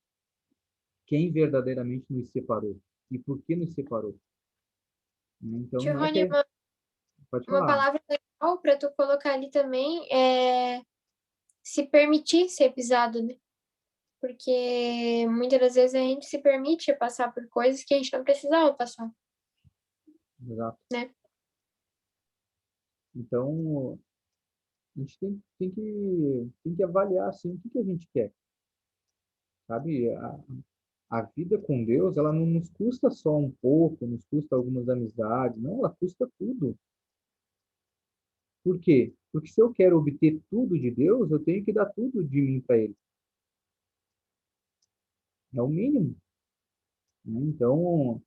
quem verdadeiramente nos separou e por que nos separou. Então, Tio não é Rony, que... Pode uma falar. palavra legal para tu colocar ali também é se permitir ser pisado, né? Porque muitas das vezes a gente se permite passar por coisas que a gente não precisava passar, Exato. né? Então, A gente tem que avaliar, assim, o que que a gente quer, sabe? A vida com Deus, ela não nos custa só um pouco, nos custa algumas amizades, não, ela custa tudo. Por quê? Porque se eu quero obter tudo de Deus, eu tenho que dar tudo de mim para Ele. É o mínimo, né? Então,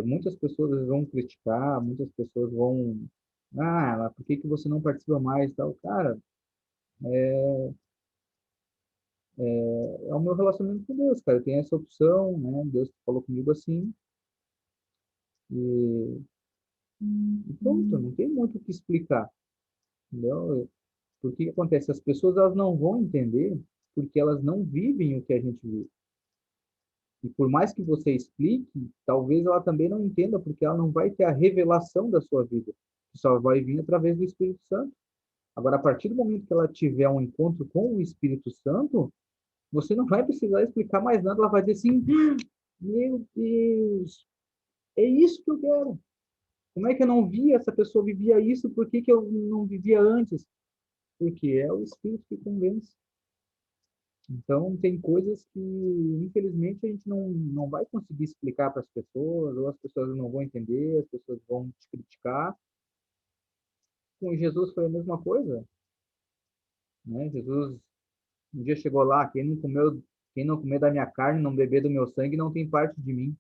muitas pessoas vão criticar, muitas pessoas vão, mas por que que você não participa mais e tal? Cara, é o meu relacionamento com Deus, cara. Eu tenho essa opção, né? Deus falou comigo assim, e, e pronto, não tem muito o que explicar, entendeu? Porque o que acontece? As pessoas elas não vão entender porque elas não vivem o que a gente vive. E por mais que você explique, talvez ela também não entenda, porque ela não vai ter a revelação da sua vida, que só vai vir através do Espírito Santo. Agora, a partir do momento que ela tiver um encontro com o Espírito Santo, você não vai precisar explicar mais nada, ela vai dizer assim: meu Deus, é isso que eu quero. Como é que eu não via essa pessoa vivia isso? Por que que eu não vivia antes? Porque é o Espírito que convence. Então, tem coisas que, infelizmente, a gente não vai conseguir explicar para as pessoas, ou as pessoas não vão entender, as pessoas vão te criticar. Com Jesus foi a mesma coisa, né? Jesus um dia chegou lá, quem não comer da minha carne, não beber do meu sangue, não tem parte de mim.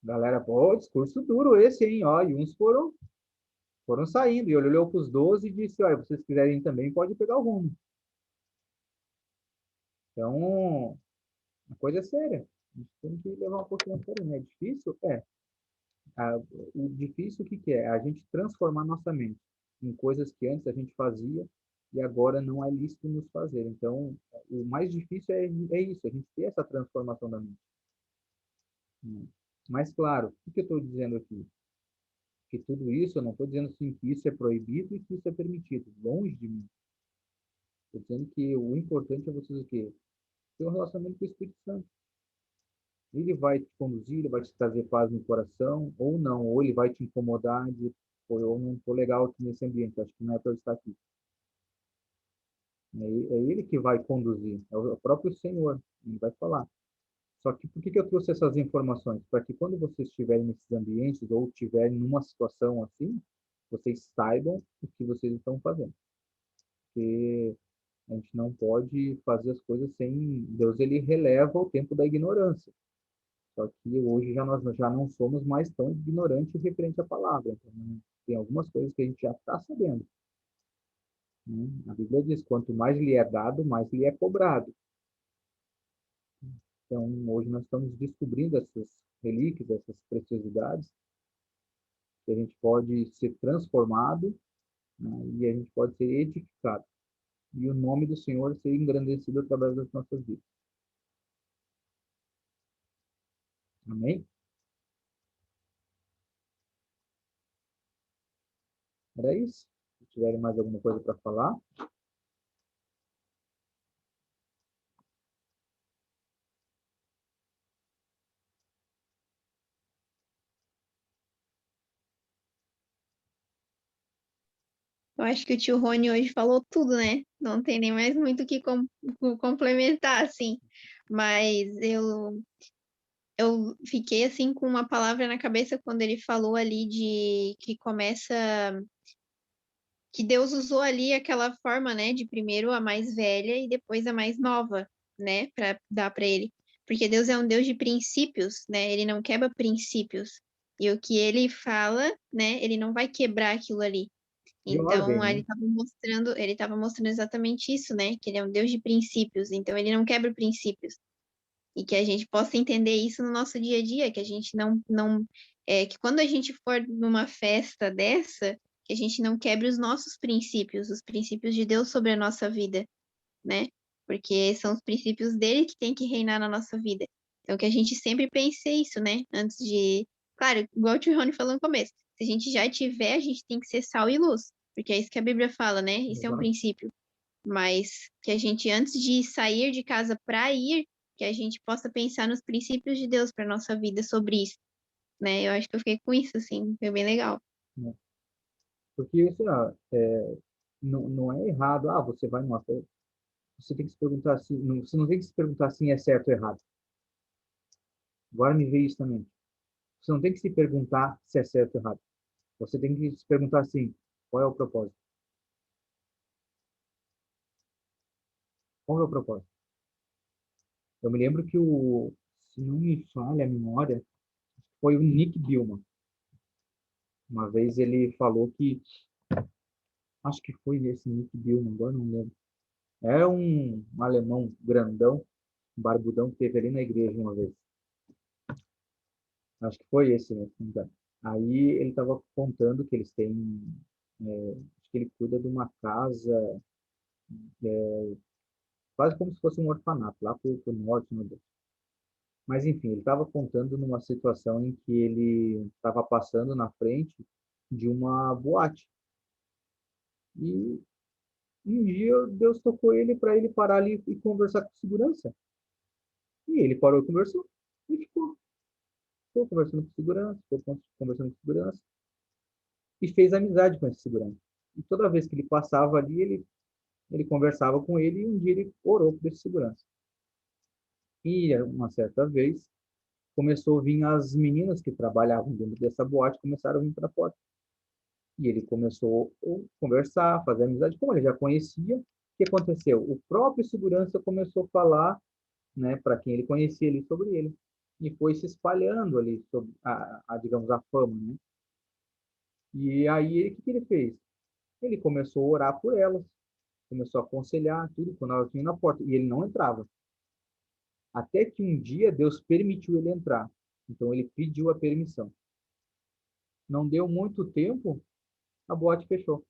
Galera, pô, discurso duro esse, hein? Ó, e uns foram saindo, e ele olhou para os 12 e disse, olha, vocês quiserem também, pode pegar o rumo. Então, a coisa é séria. A gente tem que levar um pouquinho a sério, né? É difícil? É. O difícil, o que que é? A gente transformar nossa mente em coisas que antes a gente fazia e agora não é lícito nos fazer. Então, o mais difícil é isso, a gente ter essa transformação da mente, né? Mas, claro, o que eu estou dizendo aqui? Que tudo isso, eu não estou dizendo assim que isso é proibido e que isso é permitido. Longe de mim. Estou dizendo que o importante é vocês o quê? Ter um relacionamento com o Espírito Santo. Ele vai te conduzir, ele vai te trazer paz no coração, ou não, ou ele vai te incomodar de, pô, eu não estou legal aqui nesse ambiente, acho que não é para eu estar aqui. É ele que vai conduzir, é o próprio Senhor, ele vai falar. Só que por que que eu trouxe essas informações? Para que quando vocês estiverem nesses ambientes ou estiverem numa situação assim, vocês saibam o que vocês estão fazendo. Porque a gente não pode fazer as coisas sem Deus, ele releva o tempo da ignorância. Só que hoje nós já não somos mais tão ignorantes referente à palavra. Então, tem algumas coisas que a gente já está sabendo, né? A Bíblia diz: quanto mais lhe é dado, mais lhe é cobrado. Então, hoje nós estamos descobrindo essas relíquias, essas preciosidades, que a gente pode ser transformado, né? E a gente pode ser edificado. E o nome do Senhor ser engrandecido através das nossas vidas. Amém? Era isso. Se tiverem mais alguma coisa para falar. Eu acho que o tio Rony hoje falou tudo, né? Não tem nem mais muito o que complementar, assim. Mas eu fiquei, assim, com uma palavra na cabeça quando ele falou ali de que começa... Que Deus usou ali aquela forma, né? De primeiro a mais velha e depois a mais nova, né? Para dar para ele. Porque Deus é um Deus de princípios, né? Ele não quebra princípios. E o que ele fala, né? Ele não vai quebrar aquilo ali. De ordem, Então, aí né? ele estava mostrando exatamente isso, né? Que ele é um Deus de princípios, então ele não quebra princípios. E que a gente possa entender isso no nosso dia a dia, que a gente que quando a gente for numa festa dessa, que a gente não quebre os nossos princípios, os princípios de Deus sobre a nossa vida, né? Porque são os princípios dele que tem que reinar na nossa vida. Então, que a gente sempre pense isso, né? Antes de. Claro, igual o tio Rony falou no começo, se a gente já tiver, a gente tem que ser sal e luz, porque é isso que a Bíblia fala, né? Isso é um Exato. princípio. Mas que a gente, antes de sair de casa para ir, que a gente possa pensar nos princípios de Deus para nossa vida sobre isso, né? Eu acho que eu fiquei com isso, assim, foi bem legal. Porque assim, ó, não é errado. Ah, você vai numa festa, você tem que se perguntar assim, você não tem que se perguntar assim é certo ou errado. Agora me veio isso também. Você não tem que se perguntar se é certo ou errado. Você tem que se perguntar assim, qual é o propósito? Qual é o propósito? Eu me lembro que se não me falha a memória, foi o Nick Billman. Uma vez ele falou que, acho que foi esse Nick Billman, agora não lembro. Era um alemão grandão, barbudão, que teve ali na igreja uma vez. Acho que foi esse, né? Aí ele estava contando que eles têm, acho que ele cuida de uma casa, quase como se fosse um orfanato, lá para o norte, meu Deus. Mas enfim, ele estava contando numa situação em que ele estava passando na frente de uma boate. E um dia Deus tocou ele para ele parar ali e conversar com segurança. E ele parou e conversou. E ficou conversando com segurança, ficou conversando com segurança. E fez amizade com esse segurança. E toda vez que ele passava ali, ele conversava com ele e um dia ele orou por esse segurança. E uma certa vez começou a vir as meninas que trabalhavam dentro dessa boate, começaram a vir para fora. E ele começou a conversar, fazer amizade, como ele já conhecia. O que aconteceu? O próprio segurança começou a falar, né, para quem ele conhecia ali sobre ele. E foi se espalhando ali sobre digamos, a fama, né? E aí, o que ele fez? Ele começou a orar por elas, começou a aconselhar tudo quando elas vinham na porta. E ele não entrava. Até que um dia Deus permitiu ele entrar. Então ele pediu a permissão. Não deu muito tempo, a boate fechou.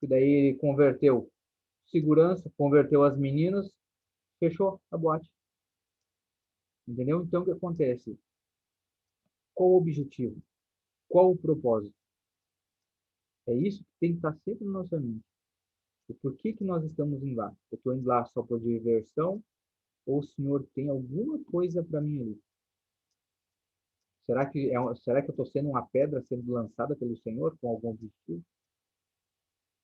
E daí ele converteu segurança, converteu as meninas, fechou a boate. Entendeu? Então o que acontece? Qual o objetivo? Qual o propósito? É isso que tem que estar sempre na nossa mente. E por que que nós estamos indo lá? Eu estou indo lá só por diversão? Ou o Senhor tem alguma coisa para mim ali? Será que eu estou sendo uma pedra sendo lançada pelo Senhor com algum objetivo?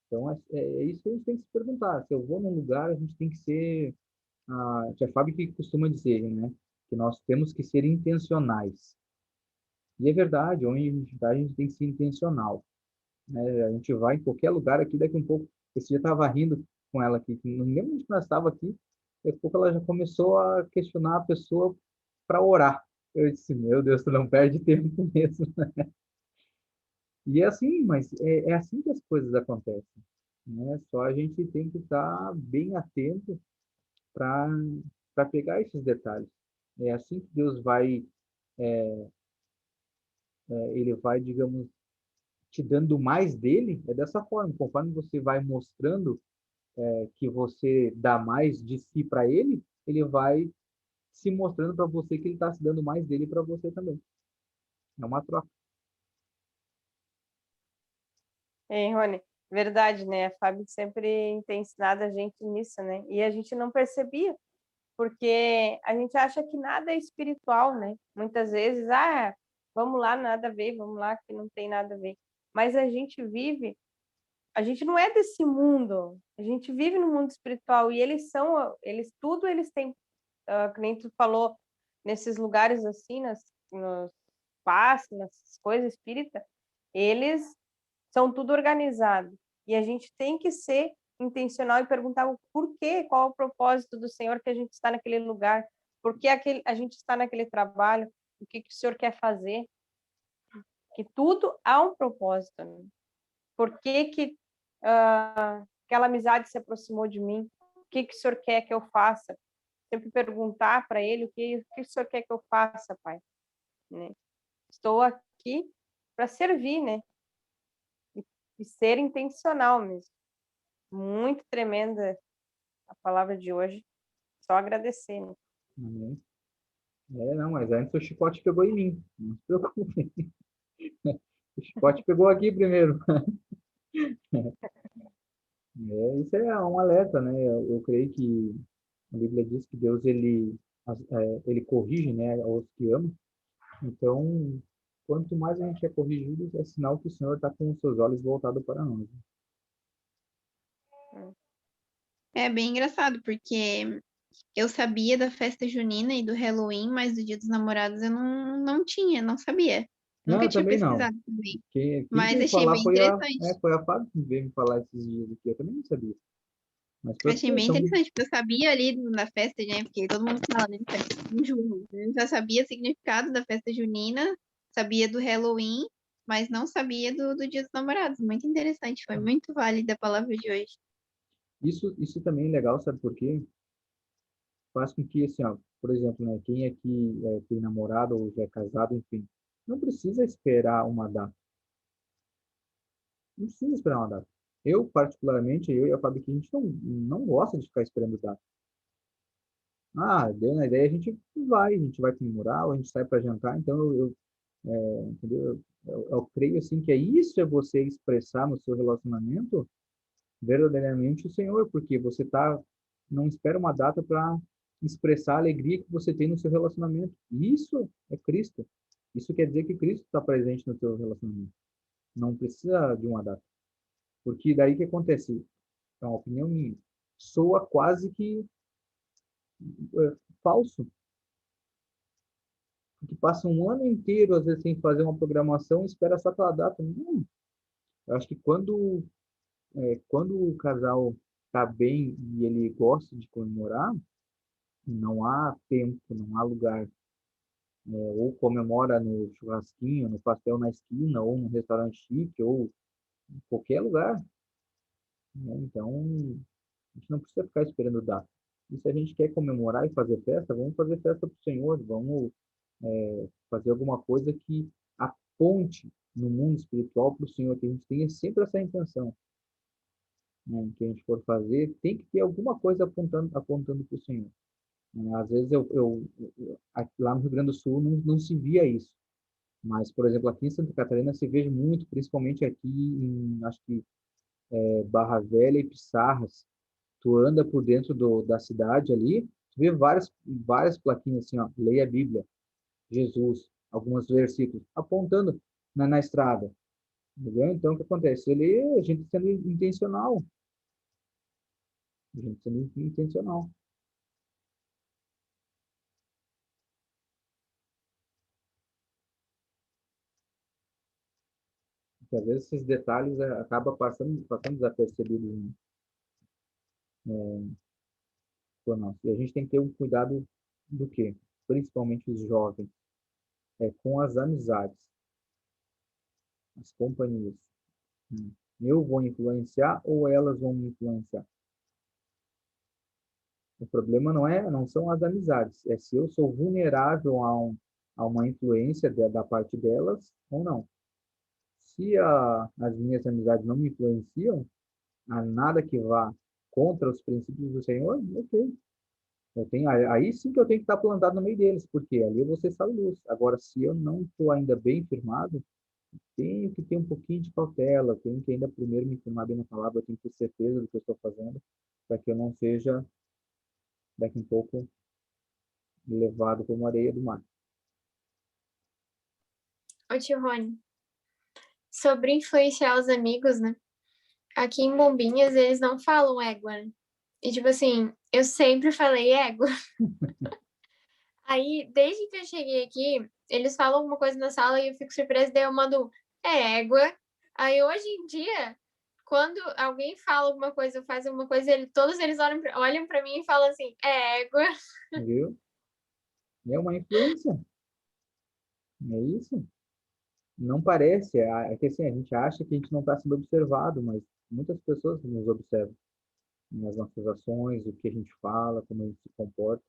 Então, é isso que a gente tem que se perguntar. Se eu vou num lugar, a gente tem que ser... A tia Fábio que costuma dizer, né? Que nós temos que ser intencionais. E é verdade, onde a gente vai, a gente tem que ser intencional. Né? A gente vai em qualquer lugar aqui, daqui um pouco... Esse dia eu estava rindo com ela aqui, que não lembro onde nós estava aqui, daqui a pouco ela já começou a questionar a pessoa para orar. Eu disse, meu Deus, tu não perde tempo mesmo. E é assim, mas é assim que as coisas acontecem, né? Só a gente tem que estar bem atento para pegar esses detalhes. É assim que Deus vai, ele vai, digamos, te dando mais dele, é dessa forma, conforme você vai mostrando que você dá mais de si para ele, ele vai se mostrando para você que ele está se dando mais dele para você também. É uma troca. Rony, verdade, né? A Fábio sempre tem ensinado a gente nisso, né? E a gente não percebia, porque a gente acha que nada é espiritual, né? Muitas vezes, vamos lá, nada a ver, vamos lá, que não tem nada a ver. Mas a gente não é desse mundo, a gente vive no mundo espiritual e eles têm, que nem tu falou, nesses lugares assim, nos passos, nessas coisas espíritas, eles são tudo organizado. E a gente tem que ser intencional e perguntar o porquê, qual é o propósito do Senhor que a gente está naquele lugar, por que a gente está naquele trabalho, o que o Senhor quer fazer. Que tudo há um propósito. Né? Por que que aquela amizade se aproximou de mim? O que o Senhor quer que eu faça? Sempre perguntar para Ele o que o Senhor quer que eu faça, Pai. Né? Estou aqui para servir, né? E ser intencional mesmo. Muito tremenda a palavra de hoje. Só agradecer, né? Amém. Não, mas antes o chicote pegou em mim. Não se preocupe. O chicote pegou aqui primeiro. Isso é um alerta, né? Eu creio que a Bíblia diz que Deus ele corrige, né, aos que amam. Então, quanto mais a gente é corrigido, é sinal que o Senhor está com os seus olhos voltados para nós. É bem engraçado, porque eu sabia da festa junina e do Halloween, mas do Dia dos Namorados eu não sabia. Não, Nunca eu tinha também não. pesquisado também. Quem Mas veio achei falar bem interessante. foi a Fábio que veio me falar esses dias aqui. Eu também não sabia. Mas para Achei você, bem então, interessante, porque eu sabia ali da festa, né? Porque todo mundo fala, né? Festa em junho. Eu já sabia o significado da festa junina, sabia do Halloween, mas não sabia do Dia dos Namorados. Muito interessante, foi muito válida a palavra de hoje. isso também é legal, sabe por quê? Faz com que, assim, ó, por exemplo, né, quem aqui tem namorado ou já é casado, enfim, não precisa esperar uma data. Não precisa esperar uma data. Eu, particularmente, eu e a Fábio aqui, a gente não gosta de ficar esperando data. Ah, deu na ideia, a gente vai comemorar, ou a gente sai para jantar, então entendeu? Eu creio, assim, que isso é você expressar no seu relacionamento verdadeiramente o Senhor, porque não espera uma data para expressar a alegria que você tem no seu relacionamento. Isso é Cristo. Isso quer dizer que Cristo está presente no seu relacionamento. Não precisa de uma data. Porque daí que acontece, é uma opinião minha, soa quase que falso. Porque passa um ano inteiro, às vezes, sem fazer uma programação e espera só aquela data. Não. Eu acho que quando o casal está bem e ele gosta de comemorar, não há tempo, não há lugar. Ou comemora no churrasquinho, no pastel na esquina, ou num restaurante chique, ou em qualquer lugar. Né? Então, a gente não precisa ficar esperando data. E se a gente quer comemorar e fazer festa, vamos fazer festa para o Senhor, vamos fazer alguma coisa que aponte no mundo espiritual para o Senhor, que a gente tenha sempre essa intenção. Né? Que a gente for fazer, tem que ter alguma coisa apontando para o Senhor. Né? Às vezes, aqui lá no Rio Grande do Sul, não se via isso. Mas, por exemplo, aqui em Santa Catarina se vê muito, principalmente aqui acho que Barra Velha e Pissarras. Tu anda por dentro da cidade ali, tu vê várias plaquinhas assim, ó, leia a Bíblia, Jesus, alguns versículos, apontando na estrada. Entendeu? Então, o que acontece? A gente sendo intencional. A gente sendo intencional. Porque, às vezes, esses detalhes acabam passando desapercebidos, né, por nós. E a gente tem que ter um cuidado do quê? Principalmente os jovens, com as amizades, as companhias. Né? Eu vou influenciar ou elas vão me influenciar? O problema não são as amizades, é se eu sou vulnerável a uma influência da parte delas ou não. Se as minhas amizades não me influenciam a nada que vá contra os princípios do Senhor, ok. Aí sim que eu tenho que estar plantado no meio deles, porque ali eu vou ser sal e luz. Agora, se eu não estou ainda bem firmado, tenho que ter um pouquinho de cautela, tenho que ainda primeiro me firmar bem na palavra, tenho que ter certeza do que eu estou fazendo, para que eu não seja, daqui a um pouco, levado como areia do mar. Ô, tio Rony, sobre influenciar os amigos, né? Aqui em Bombinhas eles não falam égua, né? E tipo assim, eu sempre falei égua. Aí, desde que eu cheguei aqui, eles falam alguma coisa na sala e eu fico surpresa, daí eu mando, é égua. Aí hoje em dia, quando alguém fala alguma coisa ou faz alguma coisa, todos eles olham pra mim e falam assim, é égua. Viu? É uma influência. É isso? Não parece. É que assim, a gente acha que a gente não está sendo observado, mas muitas pessoas nos observam nas nossas ações, o que a gente fala, como a gente se comporta.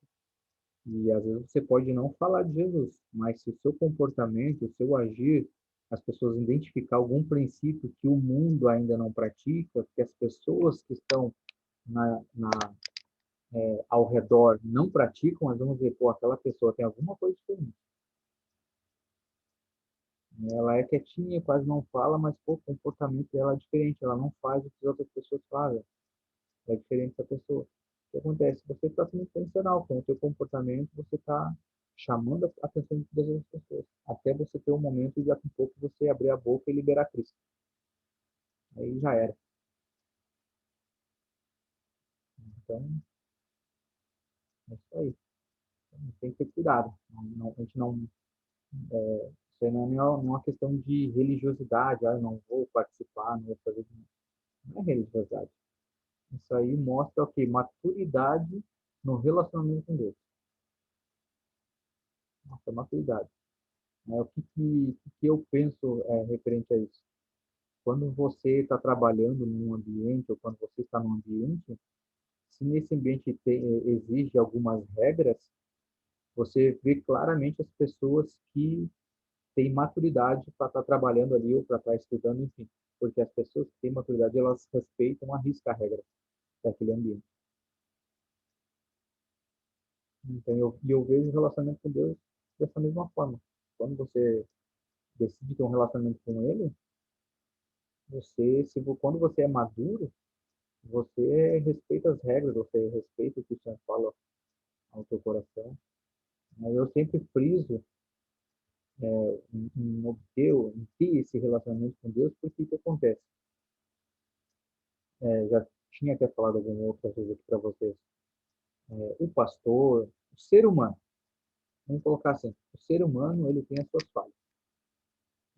E às vezes você pode não falar de Jesus, mas se o seu comportamento, o seu agir, as pessoas identificar algum princípio que o mundo ainda não pratica, que as pessoas que estão na, na, ao redor não praticam, nós vamos ver, pô, aquela pessoa tem alguma coisa diferente. Ela é quietinha, quase não fala, mas pô, o comportamento dela é diferente, ela não faz o que as outras pessoas fazem. É diferente da pessoa. O que acontece? Você está sendo intencional com o seu comportamento, você está chamando a atenção de todas as pessoas, até você ter um momento e daqui a pouco você abrir a boca e liberar Cristo. Aí já era. Então, é isso aí. Então, tem que ter cuidado. A gente não, isso aí não é nenhuma questão de religiosidade. Ah, eu não vou participar, não vou fazer. Não é religiosidade. Isso aí mostra o quê? Maturidade no relacionamento com Deus. Nossa, maturidade. Né? O que eu penso referente a isso? Quando você está trabalhando num ambiente, ou quando você está num ambiente, se nesse ambiente exige algumas regras, você vê claramente as pessoas que têm maturidade para estar trabalhando ali ou para estar estudando, enfim. Porque as pessoas que têm maturidade, elas respeitam a risca a regra daquele ambiente. Então, eu vejo o relacionamento com Deus dessa mesma forma. Quando você decide ter um relacionamento com Ele, quando você é maduro, você respeita as regras, você respeita o que o Senhor fala ao teu coração. Eu sempre friso em ter esse relacionamento com Deus, porque o que acontece? Já tinha até falado alguma outra vez aqui para vocês. O pastor, o ser humano, vamos colocar assim, o ser humano ele tem as suas falhas.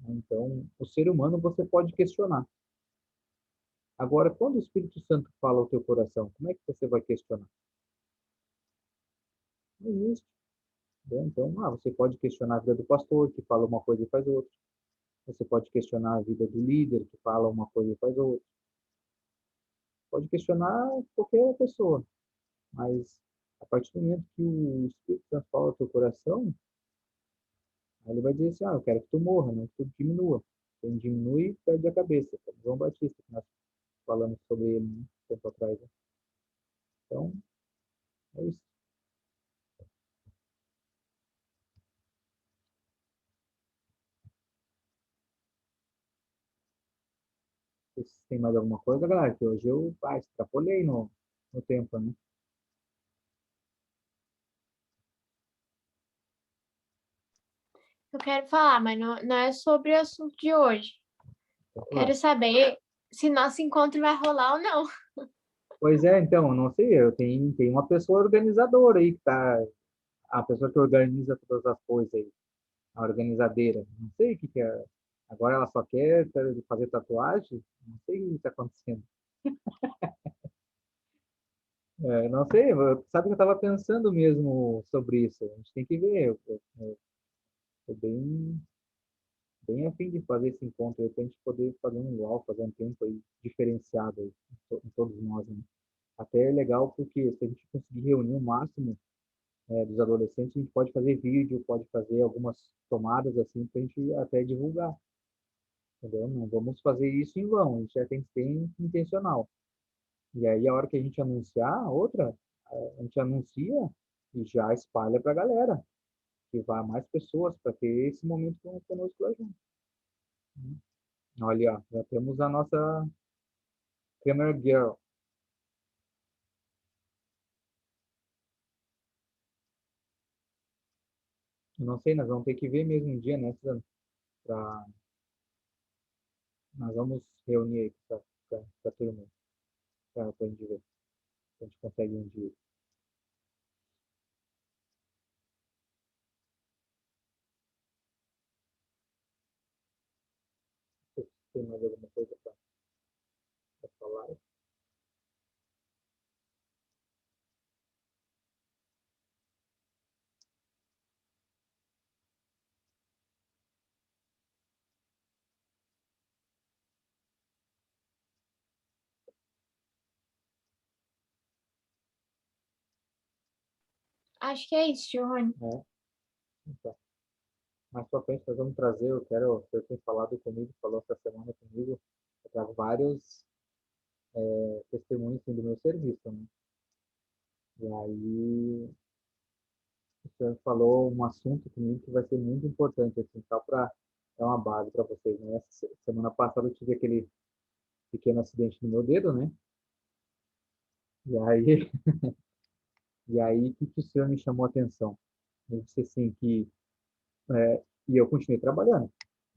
Então, o ser humano você pode questionar. Agora, quando o Espírito Santo fala ao teu coração, como é que você vai questionar? Não existe. Né? Então, você pode questionar a vida do pastor, que fala uma coisa e faz outra. Você pode questionar a vida do líder, que fala uma coisa e faz outra. Pode questionar qualquer pessoa, mas a partir do momento que o Espírito Santo fala ao teu coração, aí ele vai dizer assim, eu quero que tu morra, não que tu diminua. Quem diminui, perde a cabeça. Como João Batista, que nós falamos sobre ele tempo atrás. Né? Então, é isso. Vocês têm mais alguma coisa, galera? Que hoje eu extrapolei no tempo, né? Eu quero falar, mas não é sobre o assunto de hoje. Quero saber se nosso encontro vai rolar ou não. Pois é, então, não sei, tem uma pessoa organizadora aí, que tá, a pessoa que organiza todas as coisas aí, a organizadeira. Não sei o que que é. Agora ela só quer fazer tatuagem? Não sei o que está acontecendo. Não sei, sabe que eu estava pensando mesmo sobre isso. A gente tem que ver. Eu tô bem a fim de fazer esse encontro aí, para a gente poder fazer um UAU, fazer um tempo aí diferenciado aí, em todos nós, né? Até é legal porque se a gente conseguir reunir o máximo dos adolescentes, a gente pode fazer vídeo, pode fazer algumas tomadas assim, para a gente até divulgar, entendeu? Não vamos fazer isso em vão, a gente já tem que ser intencional. E aí, a hora que a gente anunciar outra, a gente anuncia e já espalha para a galera, que vá mais pessoas para ter esse momento conosco lá junto. Olha, ó, já temos a nossa Camera Girl. Eu não sei, nós vamos ter que ver mesmo um dia, né, Suzana? Nós vamos reunir aí com a turma, para a gente ver se a gente consegue um dia. Se tem mais alguma coisa para falar. Acho que é isso, Giovanni. Então, mais pra frente nós vamos trazer, eu tenho falado comigo, falou essa semana comigo, eu trago vários testemunhos assim, do meu serviço, né? E aí, o senhor falou um assunto comigo que vai ser muito importante, assim, só para dar uma base para vocês, né? Essa semana passada eu tive aquele pequeno acidente no meu dedo, né? E aí, o que o senhor me chamou a atenção? Ele disse assim que e eu continuei trabalhando.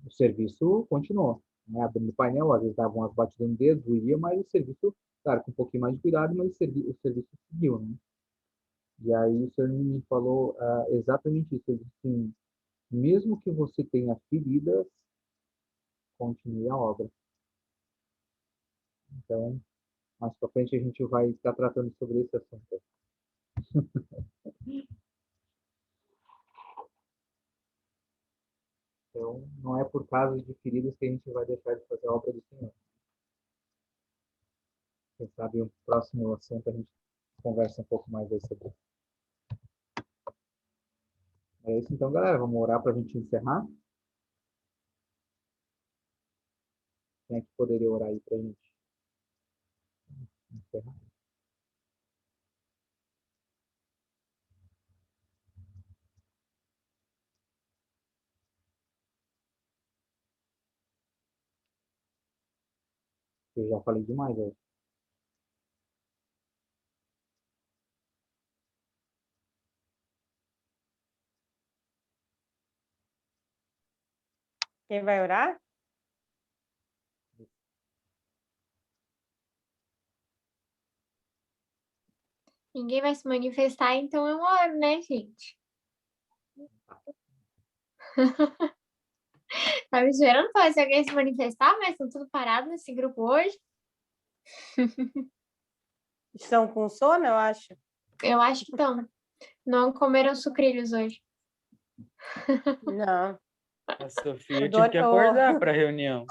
O serviço continuou, né? Abrindo o painel, às vezes davam umas batidas no dedo, doía, mas o serviço, claro, com um pouquinho mais de cuidado, mas o serviço seguiu, né? E aí o senhor me falou exatamente isso. Ele disse assim, mesmo que você tenha feridas, continue a obra. Então, mais para frente a gente vai estar tratando sobre esse assunto. Então, não é por causa de feridas que a gente vai deixar de fazer a obra do Senhor. Quem sabe o próximo assunto a gente conversa um pouco mais aí sobre isso. É isso então, galera. Vamos orar para a gente encerrar. Quem é que poderia orar aí para a gente encerrar? Eu já falei demais hoje. Quem vai orar? Ninguém vai se manifestar, então eu oro, né, gente? Tava esperando pra ver se alguém se manifestar, mas estão tudo parado nesse grupo hoje. Estão com sono, eu acho. Eu acho que estão. Não comeram sucrilhos hoje. Não. A Sofia O tinha que Doni- acordar para a reunião.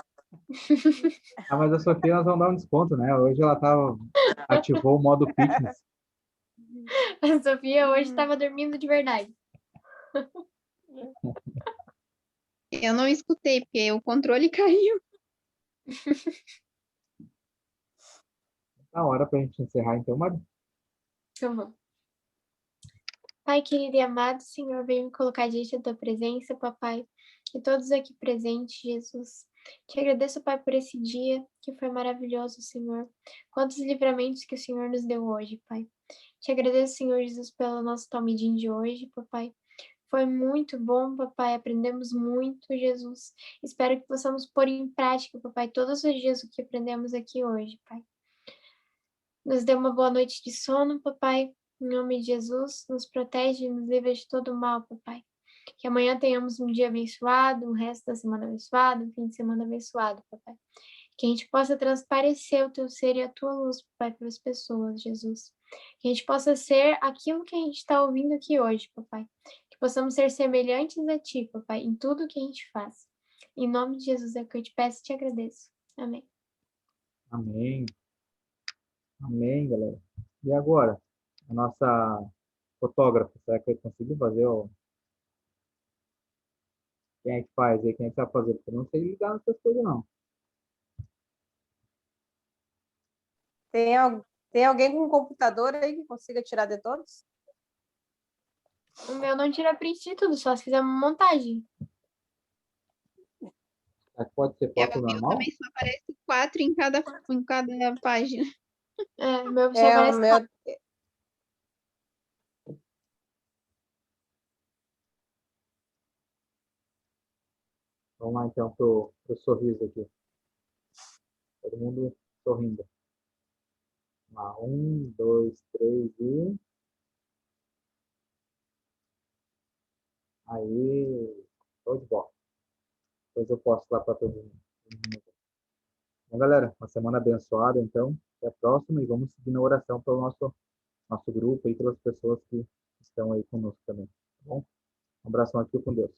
Mas a Sofia nós vamos dar um desconto, né? Hoje ela ativou o modo fitness. A Sofia hoje estava dormindo de verdade. Eu não escutei, porque o controle caiu. Tá hora para a gente encerrar, então, Mari. Então vamos. Pai querido e amado, Senhor, venha me colocar diante da tua presença, papai, e todos aqui presentes, Jesus. Te agradeço, Pai, por esse dia que foi maravilhoso, Senhor. Quantos livramentos que o Senhor nos deu hoje, Pai. Te agradeço, Senhor Jesus, pelo nosso talmidim de hoje, papai. Foi muito bom, papai. Aprendemos muito, Jesus. Espero que possamos pôr em prática, papai, todos os dias o que aprendemos aqui hoje, Pai. Nos dê uma boa noite de sono, papai. Em nome de Jesus, nos protege e nos livra de todo mal, papai. Que amanhã tenhamos um dia abençoado, um resto da semana abençoado, um fim de semana abençoado, papai. Que a gente possa transparecer o teu ser e a tua luz, papai, para as pessoas, Jesus. Que a gente possa ser aquilo que a gente está ouvindo aqui hoje, papai. Que possamos ser semelhantes a ti, papai, em tudo que a gente faz. Em nome de Jesus é que eu te peço e te agradeço. Amém. Amém. Amém, galera. E agora? A nossa fotógrafa, será que eu consigo fazer Quem é que faz aí? Quem é que sabe fazer? Porque eu não sei ligar nessas coisas, não. Tem alguém com um computador aí que consiga tirar de todos? O meu não tira print de tudo, só se fizer uma montagem. Pode ser E o foto meu normal? também só aparece 4 em cada página. O meu só O aparece meu, Vamos lá, então, pro sorriso aqui. Todo mundo sorrindo. Vamos lá, 1, 2, 3 e... Aí, show de bola. Depois eu posto lá para todo mundo. Bom, galera, uma semana abençoada, então. Até a próxima e vamos seguir na oração pelo nosso grupo e pelas pessoas que estão aí conosco também. Tá bom? Um abração aqui com Deus.